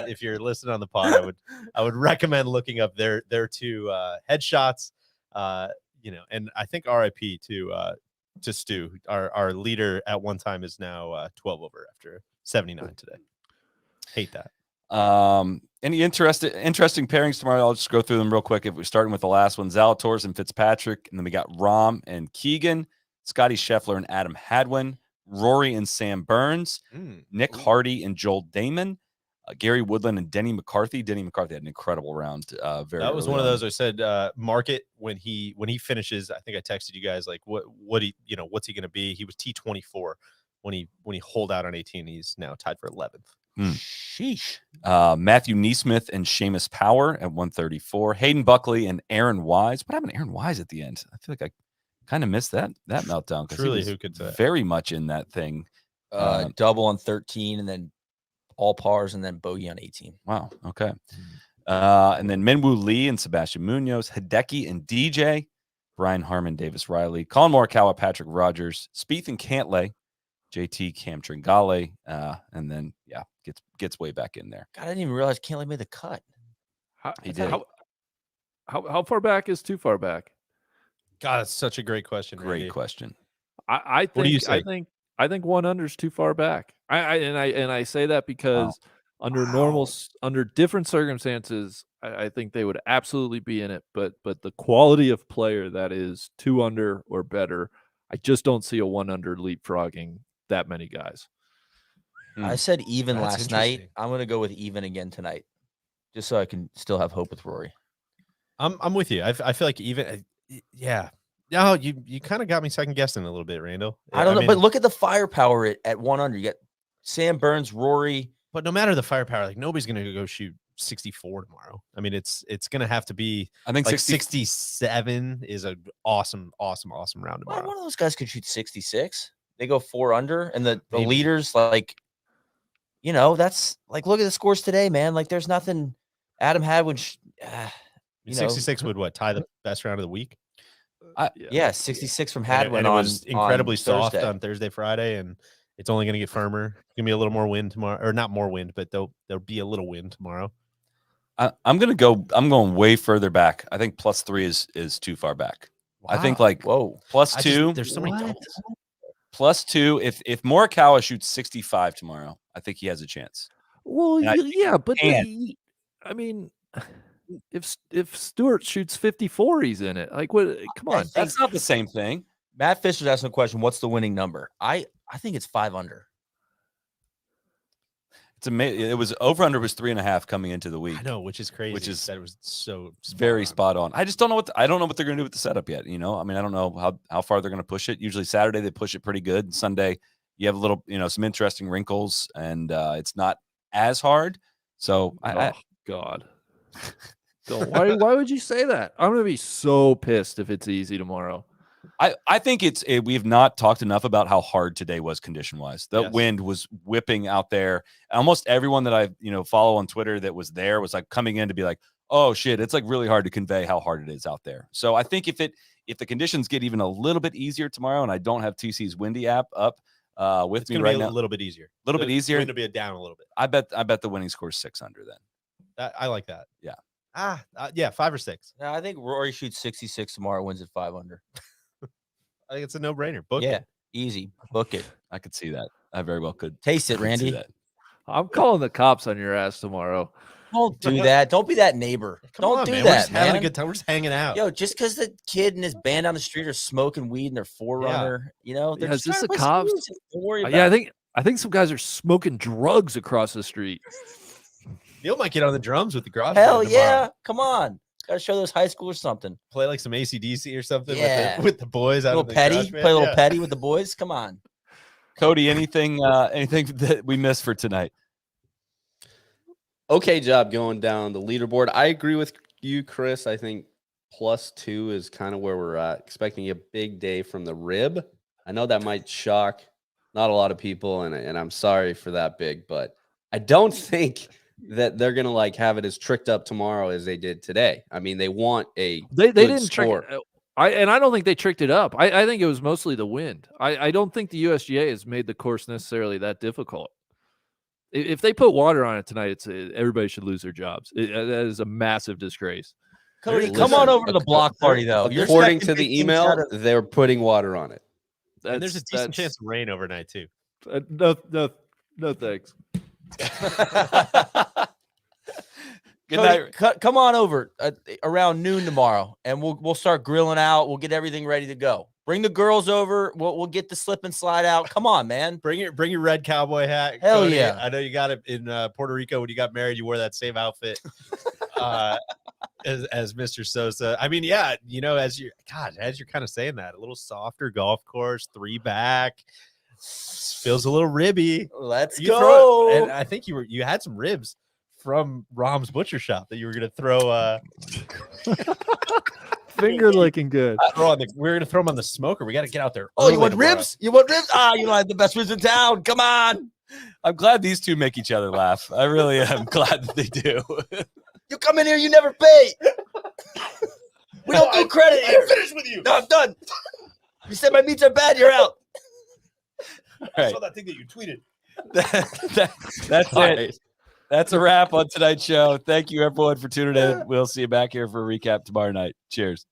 If you're listening on the pod, I would recommend looking up their 2 headshots. And I think RIP to Stu, our leader at one time is now 12 over after 79 today. Hate that. Any interesting pairings tomorrow? I'll just go through them real quick. If we're starting with the last one, Zalatoris and Fitzpatrick, and then we got Rahm and Keegan, Scotty Scheffler and Adam Hadwin, Rory and Sam Burns, Nick Hardy and Joel Damon, Gary Woodland and Denny McCarthy. Denny McCarthy had an incredible round. That was one of those I said, mark it when he finishes. I think I texted you guys like what's he going to be? He was T24 when he holed out on 18. He's now tied for 11th. Sheesh. Matthew Neesmith and Seamus Power at 134. Hayden Buckley and Aaron Wise. What happened to Aaron Wise at the end? I feel like I kind of missed that meltdown. Truly, who could say? Very much in that thing. Double on 13 and then all pars and then bogey on 18. Wow. Okay. And then Minwoo Lee and Sebastian Munoz, Hideki and DJ, Brian Harmon, Davis Riley, Colin Morikawa, Patrick Rogers, Spieth and Cantlay, JT, Cam Tringale, and then gets way back in there. God, I didn't even realize Cantlay made the cut. He did. How far back is too far back? God, that's such a great question. Great Randy. question. I think, What do you say? I think 1 under is too far back. I say that because under different circumstances, I think they would absolutely be in it. But the quality of player that is 2 under or better, I just don't see a 1 under leapfrogging that many guys. I said even That's last night. interesting. I'm going to go with even again tonight, just so I can still have hope with Rory. I'm with you. I feel like even yeah. No, you kind of got me second guessing a little bit, Randall. I don't know, but look at the firepower at 1 under. You got Sam Burns, Rory. But no matter the firepower, like nobody's going to go shoot 64 tomorrow. I mean, it's going to have to be. I think like 60 67 is an awesome round tomorrow. One of those guys could shoot 66. They go 4 under, and the Maybe. leaders, like, that's like, look at the scores today, man. Like, there's nothing. Adam Hadwin, 66 would what tie the best round of the week? yeah, 66 from And Hadwin. it was incredibly on soft Thursday. on Thursday, Friday, and it's only going to get firmer. It's going to be a little more wind tomorrow, or not more wind, but there'll be a little wind tomorrow. I'm going way further back. I think +3 is too far back. I think like Whoa. +2. There's so many What? doubles. +2. If Morikawa shoots 65 tomorrow, I think he has a chance. Well, And I yeah, but can. I mean, if Stewart shoots 54, he's in it. Like, what? Come on, That's not the same thing. Matt Fisher's asking a question. What's the winning number? I think it's 5 under. It's amazing. It was over under was 3.5 coming into the week. I know, which is crazy. Which is that it was so Very spot on. I just don't know what they're going to do with the setup yet. I mean, I don't know how far they're going to push it. Usually Saturday they push it pretty good. Sunday you have a little, some interesting wrinkles, and it's not as hard. So God. Why would you say that? I'm gonna be so pissed if it's easy tomorrow. I think we've not talked enough about how hard today was condition wise. The wind was whipping out there. Almost everyone that I follow on Twitter that was there was like coming in to be like, oh shit, it's like really hard to convey how hard it is out there. So I think if the conditions get even a little bit easier tomorrow, and I don't have TC's Windy app up with it's me right now, a little bit easier. A little bit easier. It's going to be down a little bit. I bet the winning score is 6 under then. I like that. Yeah. Yeah, 5 or 6. No, I think Rory shoots 66 tomorrow, wins at 5 under. I think it's a no-brainer. Book Yeah, it. easy. Book it. I could see that. I very well could. Taste it, see Randy. that. I'm calling the cops on your ass tomorrow. Don't do that. Don't be that neighbor. Don't do man. that, We're just having man. a good time. We're just hanging out. Yo, just because the kid and his band down the street are smoking weed in their Forerunner, they're Yeah, is just this trying to the play some cops? music. Don't worry about Yeah, it. I think some guys are smoking drugs across the street. Neil might get on the drums with the garage. Hell band tomorrow. yeah. Come on. Got to show those high school or something. Play like some AC/DC or something Yeah. with the boys A out little in the petty. garage band. Play a little Yeah. petty with the boys. Come on. Cody, anything that we missed for tonight? Okay job going down the leaderboard. I agree with you, Chris. I think +2 is kind of where we're at. Expecting a big day from the rib. I know that might shock not a lot of people, and I'm sorry for that big, but I don't think that they're gonna like have it as tricked up tomorrow as they did today. I mean, they want a They good didn't score. trick it. I don't think they tricked it up. I think it was mostly the wind. I don't think the USGA has made the course necessarily that difficult. If they put water on it tonight, everybody should lose their jobs. That is a massive disgrace. Cody, Listen, come on over to the block party, though. You're According to expecting big the things email, out of- they're putting water on it. And there's a decent chance of rain overnight too. No, thanks. Good Cody, night. come on over around noon tomorrow, and we'll start grilling out. We'll get everything ready to go. Bring the girls over. We'll get the slip and slide out. Come on, man. Bring your red cowboy hat. Hell Cody. yeah. I know you got it in Puerto Rico when you got married. You wore that same outfit as Mr. Sosa. I mean, yeah, as you're kind of saying that, a little softer golf course, 3 back, feels a little ribby. Let's You go. throw it, and I think you had some ribs from Rom's Butcher Shop that you were gonna throw. Finger looking good. We're gonna throw them on the smoker. We got to get out there. Oh, you early want tomorrow. ribs? You want ribs? You don't have the best ribs in town. Come on. I'm glad these two make each other laugh. I really am glad that they do. You come in here, you never pay. We don't do credit here. I'm finished with you. No, I'm done. You said my meats are bad. You're out. I Right. saw that thing that you tweeted. That's All it. right. That's a wrap on tonight's show. Thank you, everyone, for tuning in. We'll see you back here for a recap tomorrow night. Cheers.